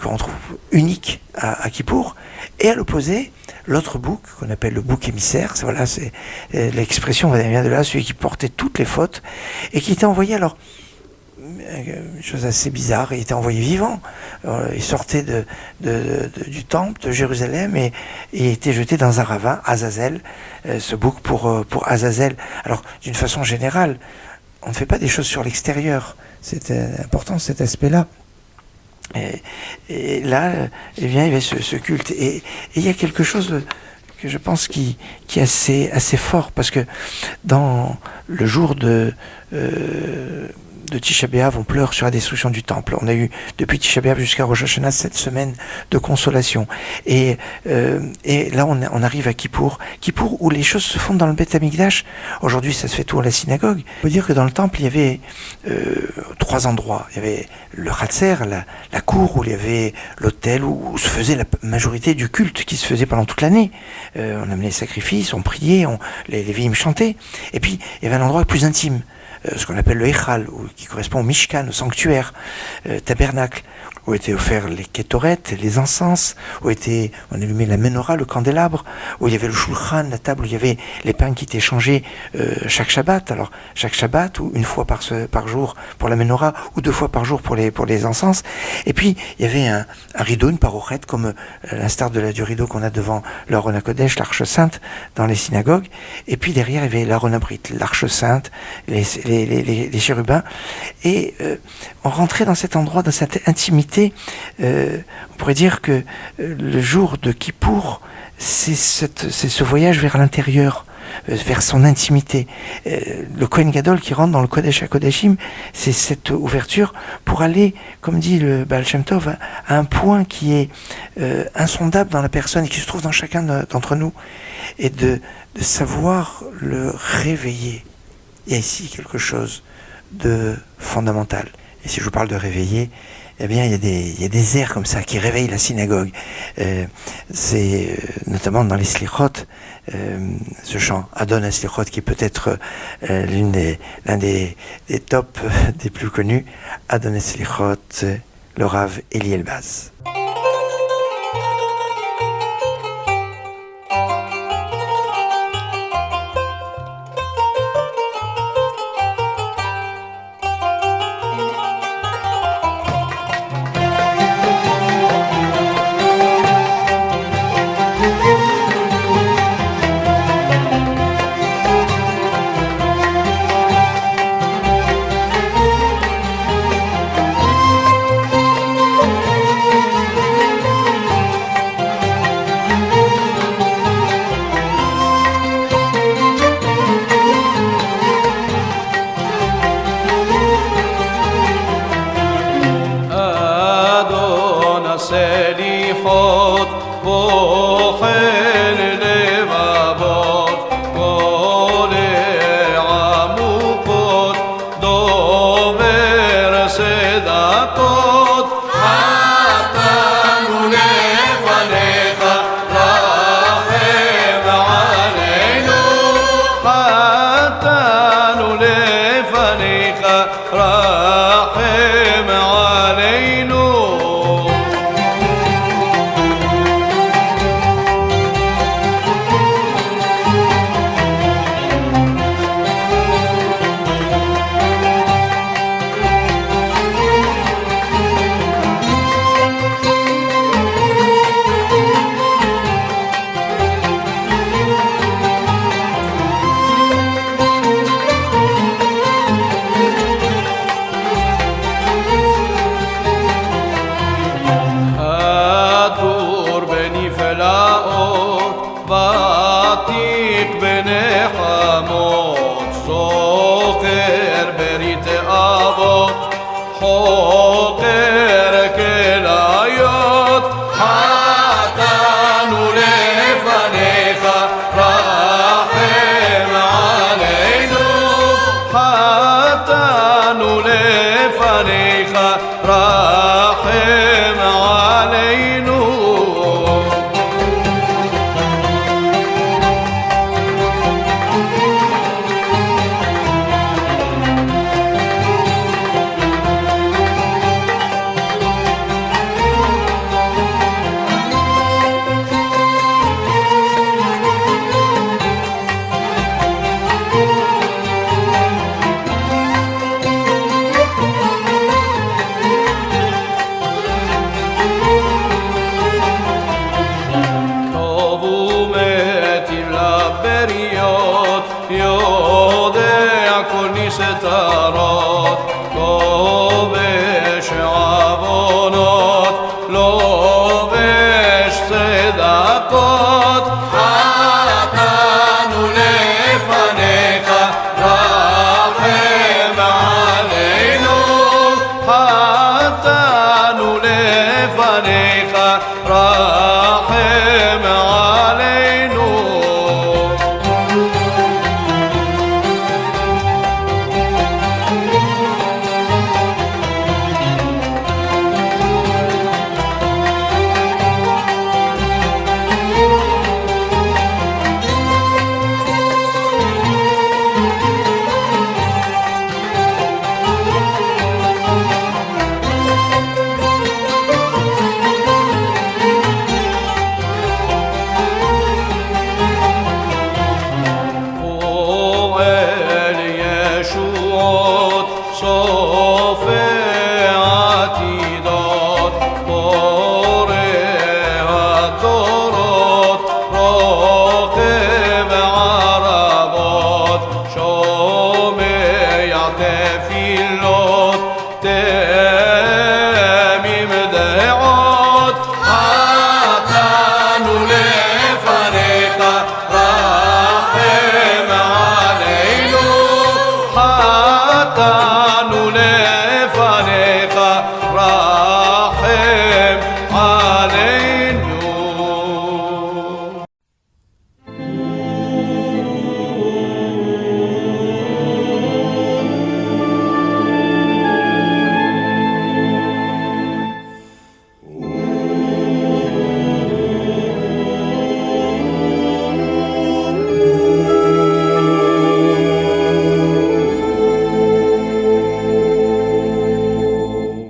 qu'on trouve unique à Kippour. Et à l'opposé, l'autre bouc, qu'on appelle le bouc émissaire, c'est l'expression vient de là, celui qui portait toutes les fautes, et qui était envoyé, alors, une chose assez bizarre, il était envoyé vivant, il sortait du temple de Jérusalem et était jeté dans un ravin, Azazel, ce bouc pour Azazel. Alors, d'une façon générale, on ne fait pas des choses sur l'extérieur, c'est important cet aspect-là. Et là, eh bien, il y avait ce culte. Et il y a quelque chose que je pense qui est assez fort, parce que dans le jour de Tisha B'Av, on pleure sur la destruction du temple. On a eu, depuis Tisha B'Av jusqu'à Rosh Hashanah, 7 semaines de consolation. Et là, on arrive à Kippour, où les choses se font dans le Beth Amikdash. Aujourd'hui, ça se fait tout à la synagogue. Il faut dire que dans le temple, il y avait 3 endroits. Il y avait le Hatzer, la cour, où il y avait l'autel, où se faisait la majorité du culte qui se faisait pendant toute l'année. On amenait les sacrifices, on priait, les Lévi'im chantaient. Et puis, il y avait un endroit plus intime, ce qu'on appelle le Echal, qui correspond au Mishkan, au sanctuaire, tabernacle, où étaient offerts les kétorettes, les encens, où on allumait la menorah, le candélabre, où il y avait le shulchan, la table où il y avait les pains qui étaient changés chaque Shabbat. Alors chaque Shabbat, ou une fois par jour pour la menorah, ou 2 fois par jour pour les encens. Et puis il y avait un rideau, une parochette, comme l'instar du rideau qu'on a devant l'Aron HaKodesh, l'Arche Sainte, dans les synagogues. Et puis derrière, il y avait l'Aron HaBrit, l'Arche Sainte, les chérubins. Et on rentrait dans cet endroit, dans cette intimité. On pourrait dire que le jour de Kippour, c'est ce voyage vers l'intérieur, vers son intimité. Le Kohen Gadol qui rentre dans le Kodesh HaKodashim, c'est cette ouverture pour aller, comme dit le Baal Shem Tov, à un point qui est insondable dans la personne et qui se trouve dans chacun d'entre nous, et de savoir le réveiller. Il y a ici quelque chose de fondamental. Et si je vous parle de réveiller, eh bien, il y a des airs comme ça qui réveillent la synagogue. C'est notamment dans les slichot, ce chant Adon Slichot qui est peut-être l'un des tops des plus connus. Adon Slichot, le Rav Eli Elbaz.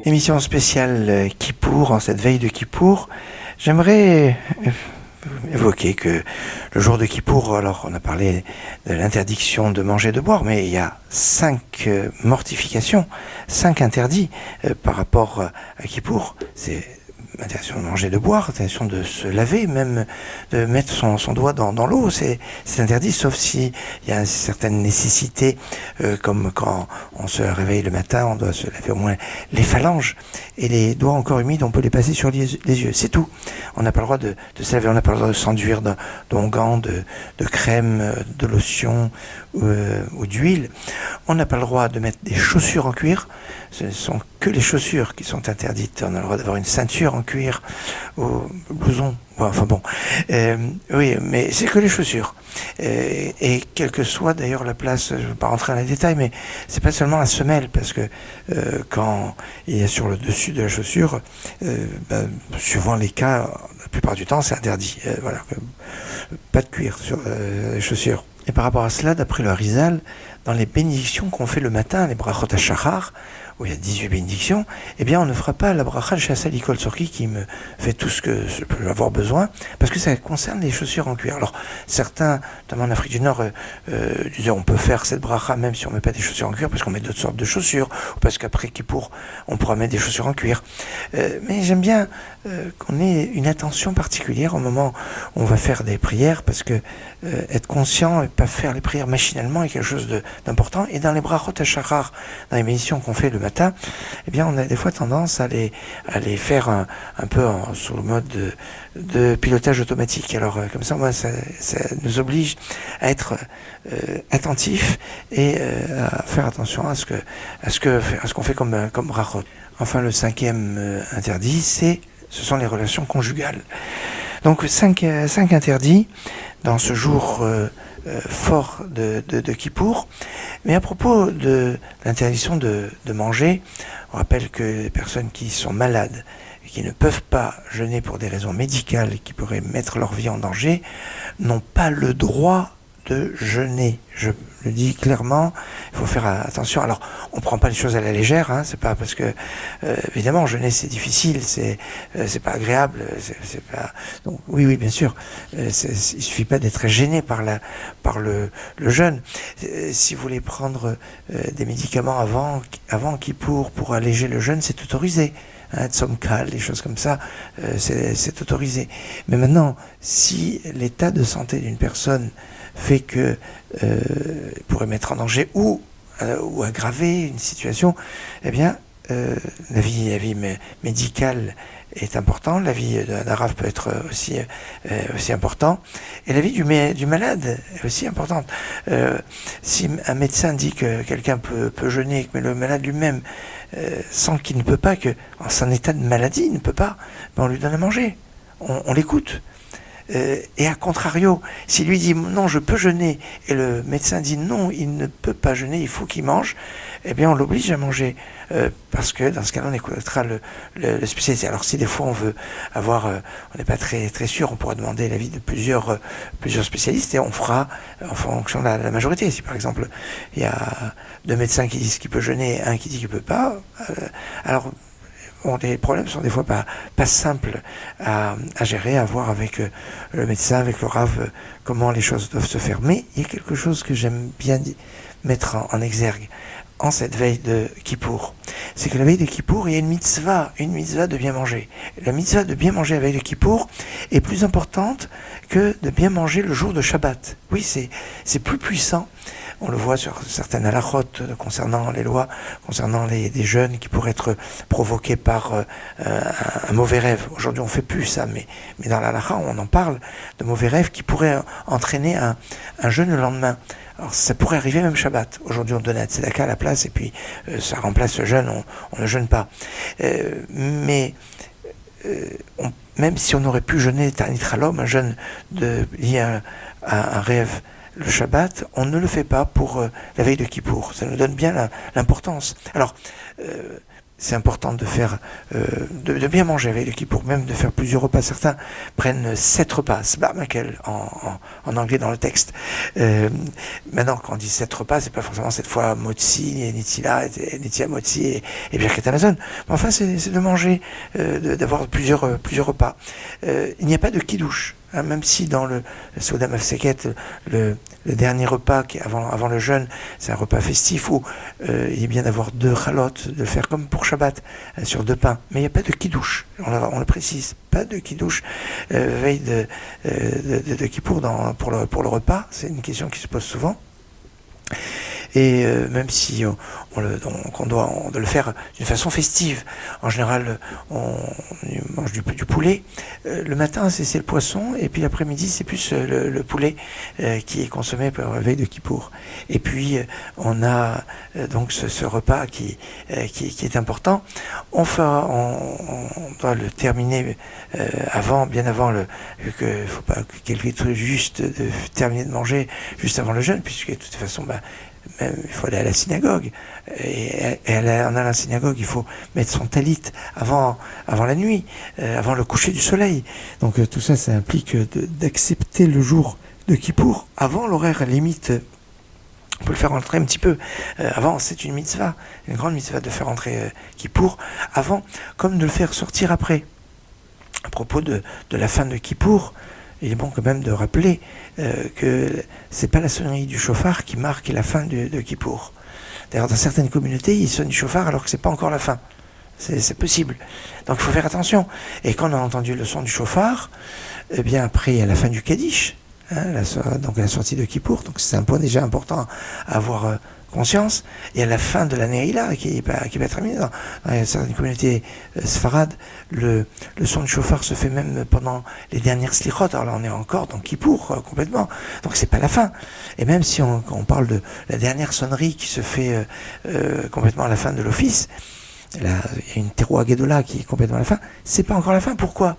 Émission spéciale Kippour, en cette veille de Kippour. J'aimerais évoquer que le jour de Kippour, alors on a parlé de l'interdiction de manger et de boire, mais il y a 5 mortifications, 5 interdits par rapport à Kippour. C'est interdiction de manger, de boire, interdiction de se laver, même de mettre son doigt dans l'eau, c'est interdit, sauf s'il y a une certaine nécessité, comme quand on se réveille le matin, on doit se laver au moins les phalanges, et les doigts encore humides, on peut les passer sur les yeux, c'est tout. On n'a pas le droit de se laver, on n'a pas le droit de s'enduire d'onguents, de crème, de lotion ou d'huile. On n'a pas le droit de mettre des chaussures en cuir, ce ne sont que les chaussures qui sont interdites. On a le droit d'avoir une ceinture en cuir ou blouson. Ouais, enfin bon, oui, mais c'est que les chaussures. Et quelle que soit d'ailleurs la place, je ne veux pas rentrer dans les détails, mais c'est pas seulement la semelle, parce que quand il y a sur le dessus de la chaussure, suivant les cas, la plupart du temps c'est interdit. Voilà, pas de cuir sur les chaussures. Et par rapport à cela, d'après le Harizal, dans les bénédictions qu'on fait le matin, les brachot hashachar, où il y a 18 bénédictions, eh bien on ne fera pas la bracha de Chassal Ikol Sorki qui me fait tout ce que je peux avoir besoin, parce que ça concerne les chaussures en cuir. Alors certains, notamment en Afrique du Nord, disaient on peut faire cette bracha même si on ne met pas des chaussures en cuir, parce qu'on met d'autres sortes de chaussures, ou parce qu'après Kippour, on pourra mettre des chaussures en cuir. Mais j'aime bien qu'on ait une attention particulière au moment où on va faire des prières, parce que être conscient et pas faire les prières machinalement est quelque chose d'important. Et dans les brachot hashachar, dans les bénédictions qu'on fait le matin, eh bien on a des fois tendance à les faire un peu sous le mode de pilotage automatique. Alors comme ça, moi, ça nous oblige à être attentifs et à faire attention à ce qu'on fait comme brachot. Enfin, le 5e interdit, ce sont les relations conjugales. Donc 5 interdits dans ce jour fort de Kippour. Mais à propos de l'interdiction de manger, on rappelle que les personnes qui sont malades et qui ne peuvent pas jeûner pour des raisons médicales qui pourraient mettre leur vie en danger, n'ont pas le droit de jeûner. Je le dis clairement, il faut faire attention. Alors, on ne prend pas les choses à la légère, hein, c'est pas parce que, évidemment, jeûner c'est difficile, c'est pas agréable, c'est pas. Donc, oui, bien sûr, il suffit pas d'être gêné par le jeûne. Si vous voulez prendre des médicaments avant Kippour pour alléger le jeûne, c'est autorisé. Tzomkal, des choses comme ça, c'est autorisé. Mais maintenant, si l'état de santé d'une personne fait que pourrait mettre en danger ou aggraver une situation, eh bien, la vie médicale est importante, la vie d'un arabe peut être aussi important, et la vie du malade est aussi importante. Si un médecin dit que quelqu'un peut jeûner, mais le malade lui-même sent qu'il ne peut pas, que en son état de maladie il ne peut pas, ben on lui donne à manger, on l'écoute. Et à contrario, s'il lui dit non, je peux jeûner, et le médecin dit non, il ne peut pas jeûner, il faut qu'il mange, eh bien on l'oblige à manger, parce que dans ce cas-là on écoutera le spécialiste. Alors si des fois on veut avoir, on n'est pas très très sûr, on pourra demander l'avis de plusieurs spécialistes et on fera en fonction de la majorité. Si par exemple il y a 2 médecins qui disent qu'il peut jeûner et un qui dit qu'il peut pas, alors bon, les problèmes sont des fois pas simples à gérer, à voir avec le médecin, avec le rav, comment les choses doivent se faire. Mais il y a quelque chose que j'aime bien mettre en exergue en cette veille de Kippour. C'est que la veille de Kippour, il y a une mitzvah de bien manger. La mitzvah de bien manger la veille de Kippour est plus importante que de bien manger le jour de Shabbat. Oui, c'est plus puissant. On le voit sur certaines halachot concernant les lois, concernant des jeûnes qui pourraient être provoqués par un mauvais rêve. Aujourd'hui, on ne fait plus ça, mais dans l'halakha, on en parle de mauvais rêves qui pourraient entraîner un jeûne le lendemain. Alors, ça pourrait arriver même Shabbat. Aujourd'hui, on donne un tzedaka à la place et puis ça remplace le jeûne, on ne jeûne pas. Même si on aurait pu jeûner Tanit Chalom, un jeûne lié à un rêve, le Shabbat, on ne le fait pas pour la veille de Kippour. Ça nous donne bien l'importance. Alors, c'est important de faire, de bien manger avec le kippour, même de faire plusieurs repas. Certains prennent 7 repas, sbarmakel en anglais dans le texte. Maintenant, quand on dit 7 repas, c'est pas forcément cette fois motzi, nitila, nitia motzi et birkat Amazon. Mais enfin, c'est de manger, d'avoir plusieurs repas. Il n'y a pas de kidouche. Hein, même si dans le Souda Mafseket, le dernier repas qui avant le jeûne, c'est un repas festif où il est bien d'avoir 2 chalotes, de le faire comme pour Shabbat, sur 2 pains. Mais il n'y a pas de kidouche, on le précise, pas de kidouche veille de Kippour pour le repas. C'est une question qui se pose souvent. Et même si on doit le faire d'une façon festive, en général on mange du poulet. Le matin c'est le poisson, et puis l'après-midi c'est plus le poulet qui est consommé pour la veille de Kippour. Et puis on a donc ce repas qui est important. On doit le terminer bien avant que faut pas quelque juste de terminer de manger juste avant le jeûne, puisque de toute façon même, il faut aller à la synagogue, et en allant à la synagogue il faut mettre son talit avant la nuit, avant le coucher du soleil. Donc tout ça implique d'accepter le jour de Kippour avant l'horaire limite. On peut le faire rentrer un petit peu avant. C'est une mitzvah, une grande mitzvah de faire rentrer Kippour avant, comme de le faire sortir après. À propos de la fin de Kippour, il est bon quand même de rappeler que c'est pas la sonnerie du chauffard qui marque la fin de Kippour. D'ailleurs, dans certaines communautés, ils sonnent du chauffard alors que c'est pas encore la fin. C'est possible. Donc il faut faire attention. Et quand on a entendu le son du chauffard, eh bien après il y a la fin du Kaddish, donc la sortie de Kippour. Donc c'est un point déjà important à avoir conscience. Et à la fin de la Neila, qui va être terminée dans certaines communautés sfarades, le son du chauffard se fait même pendant les dernières slichot. Alors là on est encore dans Kippour complètement, donc c'est pas la fin. Et même si on parle de la dernière sonnerie qui se fait complètement à la fin de l'office, là il y a une teroua gedola qui est complètement à la fin, c'est pas encore la fin. Pourquoi?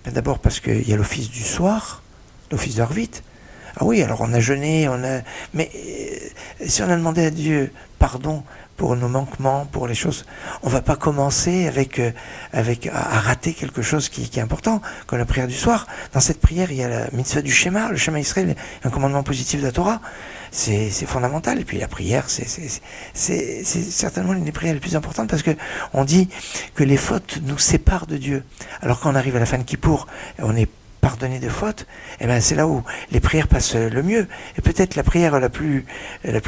D'abord parce qu'il y a l'office du soir, l'office d'Arvit. Ah oui, alors on a jeûné, mais si on a demandé à Dieu pardon pour nos manquements, pour les choses, on va pas commencer à rater quelque chose qui est important, comme la prière du soir. Dans cette prière, il y a la mitzvah du Shema, le Shema Israël, un commandement positif de la Torah. C'est fondamental. Et puis la prière, c'est certainement l'une des prières les plus importantes, parce que on dit que les fautes nous séparent de Dieu. Alors quand on arrive à la fin de Kippour, on est pardonner de fautes, et ben c'est là où les prières passent le mieux. Et peut-être la prière la plus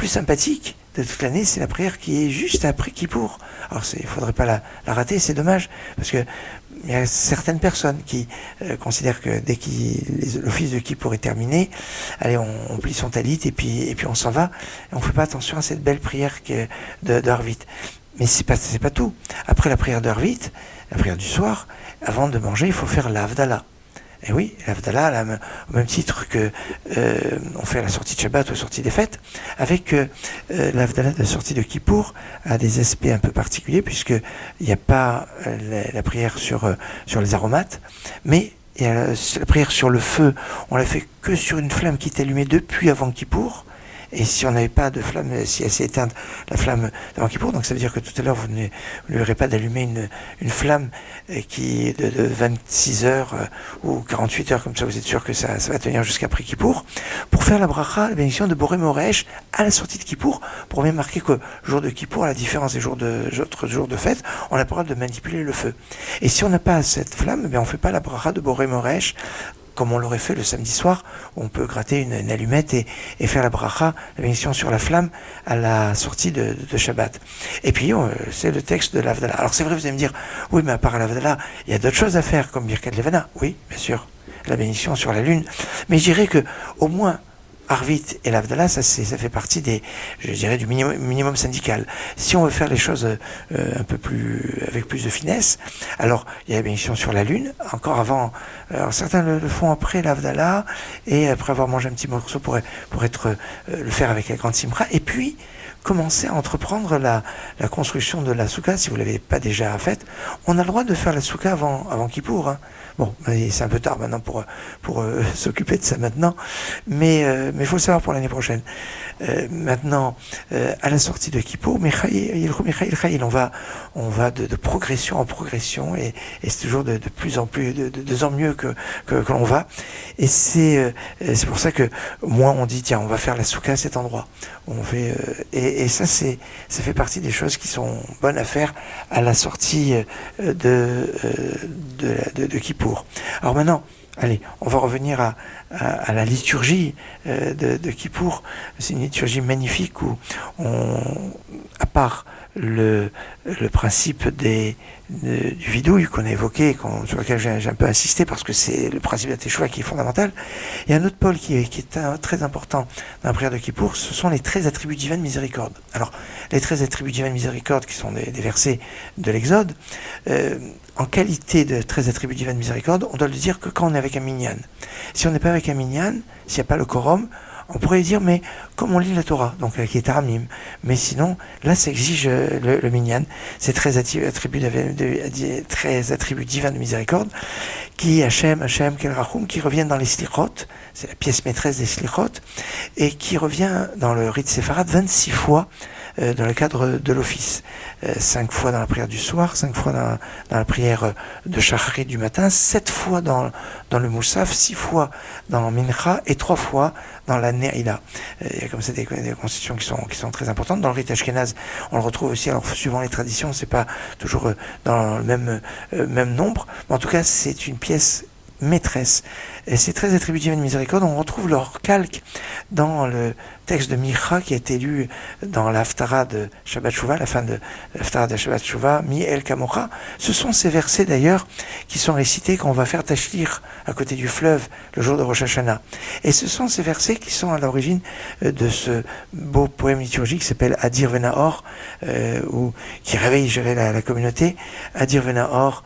sympathique de toute l'année, c'est la prière qui est juste après Kippour. Alors il faudrait pas la rater, c'est dommage, parce que il y a certaines personnes qui considèrent que dès que l'office de Kippour est terminé, allez, on plie son talit et puis on s'en va, et on fait pas attention à cette belle prière de Harvit. Mais c'est pas tout. Après la prière d'Harvit, la prière du soir, avant de manger, il faut faire l'Havdalah. Et oui, l'Havdalah, au même titre que on fait à la sortie de Shabbat ou à la sortie des fêtes, avec l'Havdalah de la sortie de Kippour a des aspects un peu particuliers, puisqu'il n'y a pas la prière sur les aromates, mais il y a la prière sur le feu. On la fait que sur une flamme qui est allumée depuis avant Kippour. Et si on n'avait pas de flamme, si elle s'est éteinte, la flamme d'avant Kippour, donc ça veut dire que tout à l'heure vous ne lui aurez pas d'allumer une flamme qui est de 26 heures ou 48 heures, comme ça vous êtes sûr que ça va tenir jusqu'après Kippour, pour faire la bracha, la bénédiction de Boré Moresh à la sortie de Kippour, pour bien marquer que le jour de Kippour, à la différence des autres jours de fête, on a pas le droit de manipuler le feu. Et si on n'a pas cette flamme, on ne fait pas la bracha de Boré Moresh, comme on l'aurait fait le samedi soir, où on peut gratter une allumette et faire la bracha, la bénédiction sur la flamme, à la sortie de Shabbat. Et puis, c'est le texte de l'Havdalah. Alors c'est vrai, vous allez me dire, oui, mais à part l'Havdalah, il y a d'autres choses à faire, comme Birkat Levana. Oui, bien sûr, la bénédiction sur la lune. Mais je dirais que, au moins, Harvit et l'Havdalah, ça fait partie du minimum syndical. Si on veut faire les choses avec plus de finesse, alors il y a la bénédiction sur la lune, encore avant. Alors certains le font après l'Havdalah et après avoir mangé un petit morceau pour le faire avec la grande simra. Et puis, commencer à entreprendre la construction de la soukha, si vous ne l'avez pas déjà faite, on a le droit de faire la soukha avant Kippour. Hein. Bon, c'est un peu tard maintenant pour s'occuper de ça maintenant, mais il faut le savoir pour l'année prochaine. Maintenant, à la sortie de Kippour, on va de progression en progression, et c'est toujours de plus en plus, de en mieux que l'on va. Et c'est pour ça que moi on dit tiens, on va faire la soukha à cet endroit. On fait et ça fait partie des choses qui sont bonnes à faire à la sortie de Kippour. Alors maintenant, allez, on va revenir à la liturgie de Kippour. C'est une liturgie magnifique où à part le principe du vidouille qu'on a évoqué, sur lequel j'ai un peu insisté parce que c'est le principe de la Teshuvah qui est fondamental. Il y a un autre pôle qui est très important dans la prière de Kippour, ce sont les 13 attributs divins de miséricorde. Alors, les 13 attributs divins de miséricorde qui sont des versets de l'Exode, en qualité de 13 attributs divins de miséricorde, on doit le dire que quand on est avec un minyan. Si on n'est pas avec un minyan, s'il n'y a pas le quorum, on pourrait dire, mais comme on lit la Torah, donc qui est Aramim, mais sinon, là, ça exige le minyan, ces 13 attributs divins de miséricorde, qui Hachem, Kel Rachum, qui reviennent dans les slichot, c'est la pièce maîtresse des slichot, et qui revient dans le rite séfarade 26 fois dans le cadre de l'office. 5 fois dans la prière du soir, 5 fois dans la prière de Shacharit du matin, 7 fois dans le Moussaf, 6 fois dans Mincha et 3 fois dans la Ne'ila. Il y a comme ça des constitutions qui sont très importantes. Dans le rite Ashkenaz, on le retrouve aussi, alors suivant les traditions, c'est pas toujours dans le même nombre, mais en tout cas c'est une pièce maîtresse. Et ces 13 attributs divins de miséricorde, on retrouve leur calque dans le texte de Micha qui a été lu dans l'Haftara de Shabbat Shuvah, la fin de l'Haftara de Shabbat Shuvah, Mi El Kamocha. Ce sont ces versets d'ailleurs qui sont récités quand on va faire Tashlir à côté du fleuve le jour de Rosh Hashanah. Et ce sont ces versets qui sont à l'origine de ce beau poème liturgique qui s'appelle Adir Venahor, qui réveille, je dirais, la communauté. Adir Venahor.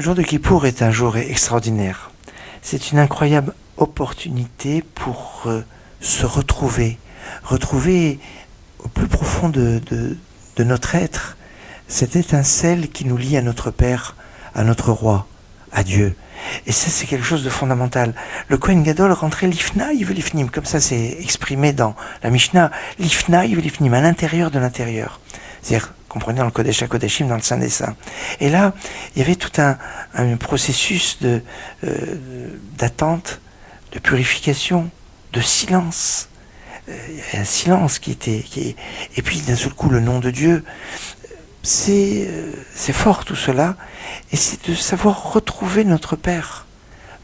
jour de Kippour est un jour extraordinaire. C'est une incroyable opportunité pour se retrouver au plus profond de notre être, cette étincelle qui nous lie à notre Père, à notre Roi, à Dieu. Et ça, c'est quelque chose de fondamental. Le Kohen Gadol rentrait l'ifnaï v'lifnim, comme ça c'est exprimé dans la Mishnah, l'ifnaï v'lifnim, à l'intérieur de l'intérieur. C'est-à-dire, comprenez, dans le Kodesh HaKodeshim, dans le Saint des Saints. Et là, il y avait tout un processus d'attente, de purification, de silence. Il y avait un silence et puis d'un seul coup, le nom de Dieu. C'est fort tout cela, et c'est de savoir retrouver notre Père,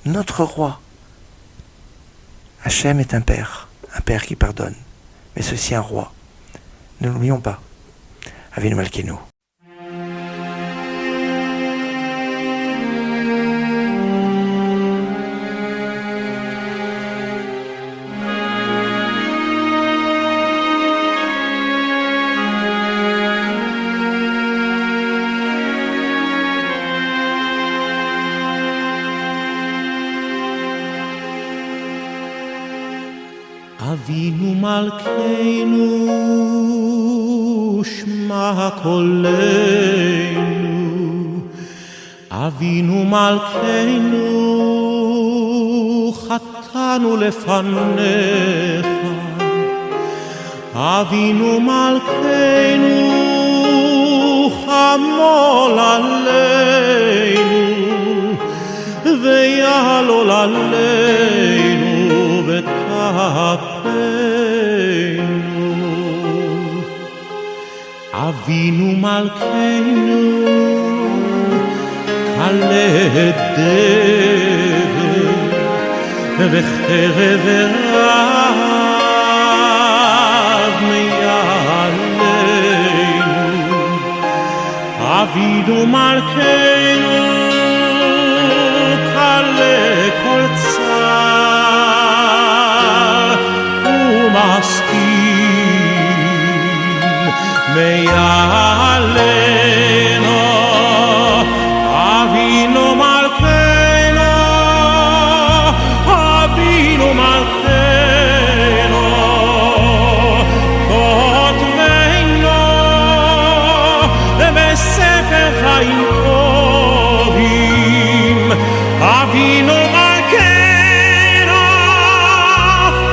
notre Roi. Hachem est un Père qui pardonne, mais c'est aussi un Roi. Ne l'oublions pas. Avinu Malkeinu. Avinu Malkeinu, Shma Koleinu. Avinu Malkeinu, Chatanu lefanecha. Avinu Malkeinu, Chamol aleinu, Veyalol aleinu, V'tapenu. Avinu Malkeinu, Kale dever, V'cherev rav meyaleinu. Avinu Malkeinu, Kale kol tzar umaskin meyaleinu. Avinu Malkeinu, Avinu Malkeinu, kotveinu besefer chaim tovim. Avinu Malkeinu,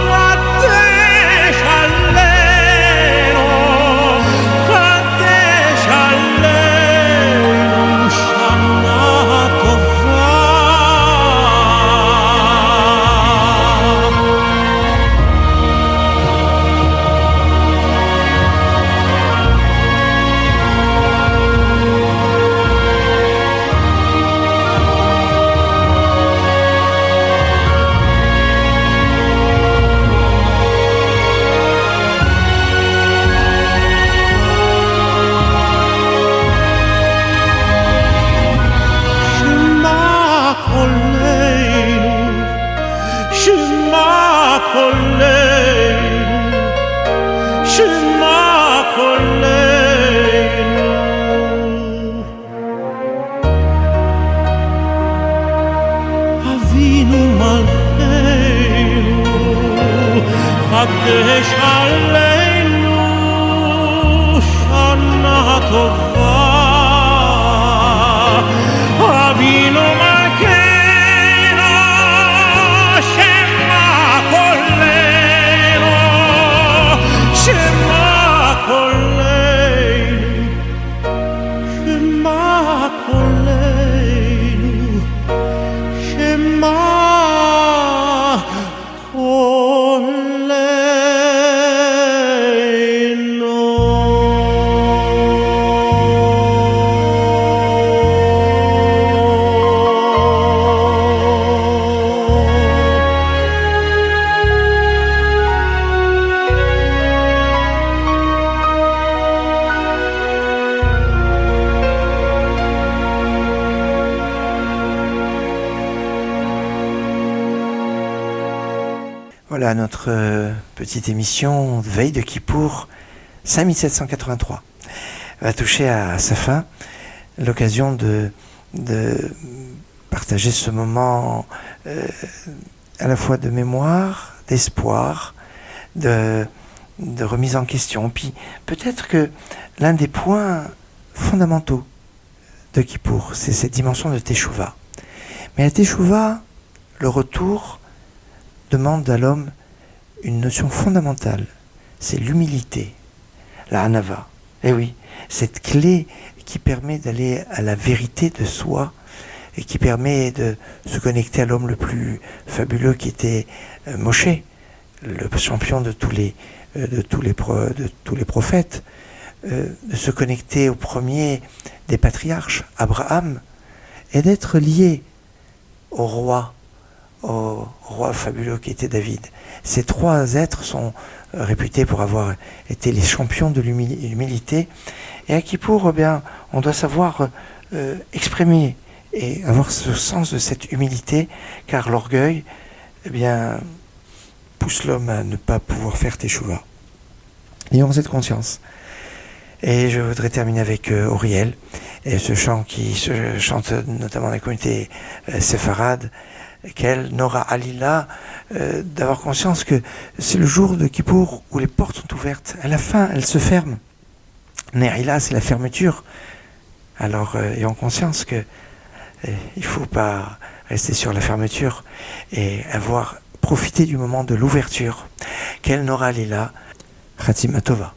chadesh aleinu, chadesh aleinu shana tova. Shema Koleinu, Shema Koleinu. Avinu Malkeinu, Chadesh aleinu shana tova. Avinu Malkeinu, Shema Koleinu, Shema Koleinu, Shema Koleinu, Shema Voilà notre petite émission veille de Kippour 5783 va toucher à sa fin. L'occasion de de partager ce moment à la fois de mémoire, d'espoir, de remise en question. Puis peut-être que l'un des points fondamentaux de Kippour, c'est cette dimension de Teshuvah. Mais la Teshuvah, le retour, demande à l'homme une notion fondamentale, c'est l'humilité, la hanava. Eh oui, cette clé qui permet d'aller à la vérité de soi et qui permet de se connecter à l'homme le plus fabuleux qui était Moshe, le champion de tous les prophètes, de se connecter au premier des patriarches, Abraham, et d'être lié au roi fabuleux qui était David. Ces trois êtres sont réputés pour avoir été les champions de l'humilité. Et à Kippour, on doit savoir exprimer et avoir ce sens de cette humilité, car l'orgueil, pousse l'homme à ne pas pouvoir faire Teshuvah. Ayons cette conscience. Et je voudrais terminer avec Auriel, et ce chant qui se chante notamment dans la communauté séfarade, qu'elle n'aura Alila, d'avoir conscience que c'est le jour de Kippour où les portes sont ouvertes. À la fin, elles se ferment. Ne'ila, c'est la fermeture. Alors, ayons conscience que il ne faut pas rester sur la fermeture et avoir profité du moment de l'ouverture. Qu'elle n'aura Alila, Khatima Tova.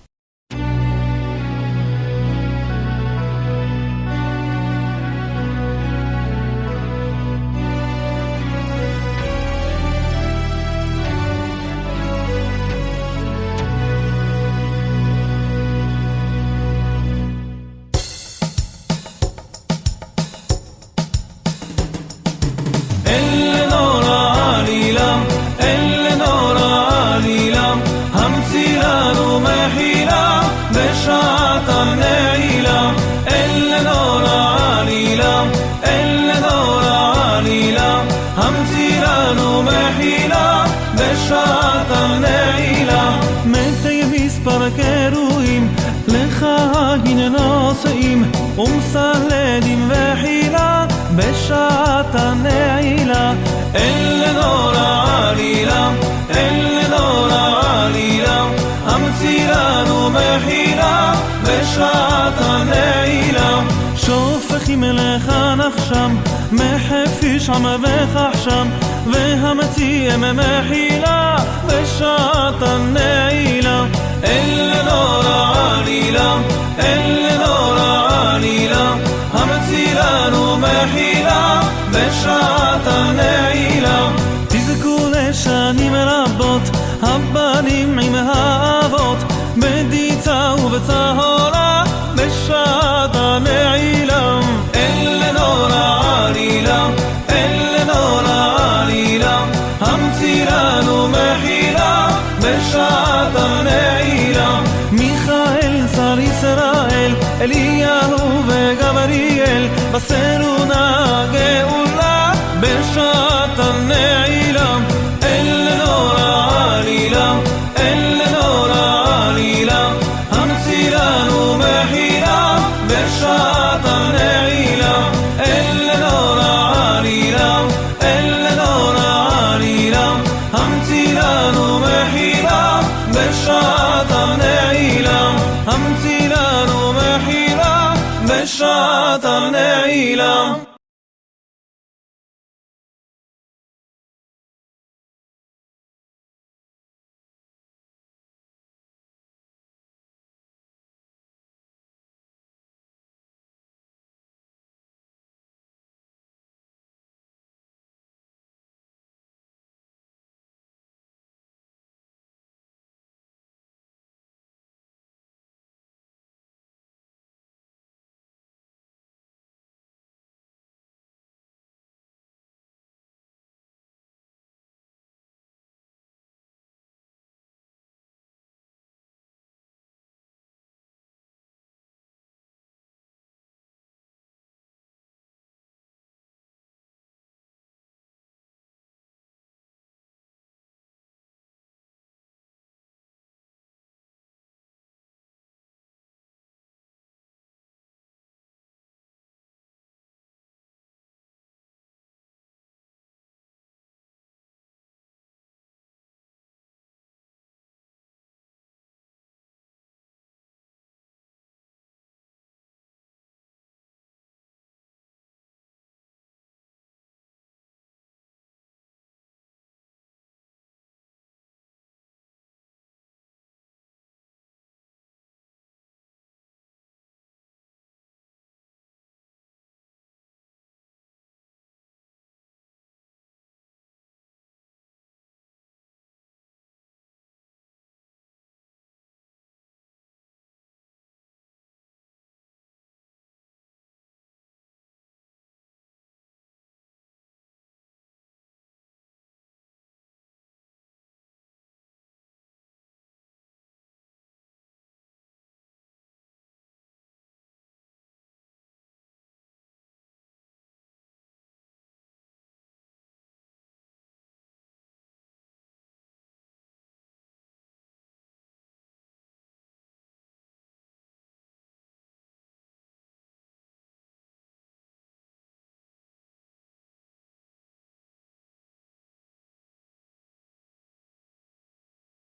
ומסלדים וחילה בשעת הנעילה אל נור העלילה אל נור העלילה המציא לנו מחילה בשעת הנעילה שופכים אליך נפשם מחפיש עם וחחשם והמציא מחילה בשעת הנעילה אל נור העלילה אל נור העלילה המציא לנו מחילה בשעת הנעילה תזכו לשנים רבות הבנים עם האבות בדיצה ובצהורה בשעת הנעילה אל נור העלילה אל נור העלילה המציא לנו מחילה בשעת הנעילה מיכאל שר ישראל אליהו וגבריאל בסרו נא גאולה בשעת הנעילה אל נור העלילה אל נור העלילה המציא לנו מחילה בשעת הנעילה אל נור העלילה אל נור העלילה המציא לנו מחילה בשעת הנעילה המציא לנו מחילה בשעת הנעילה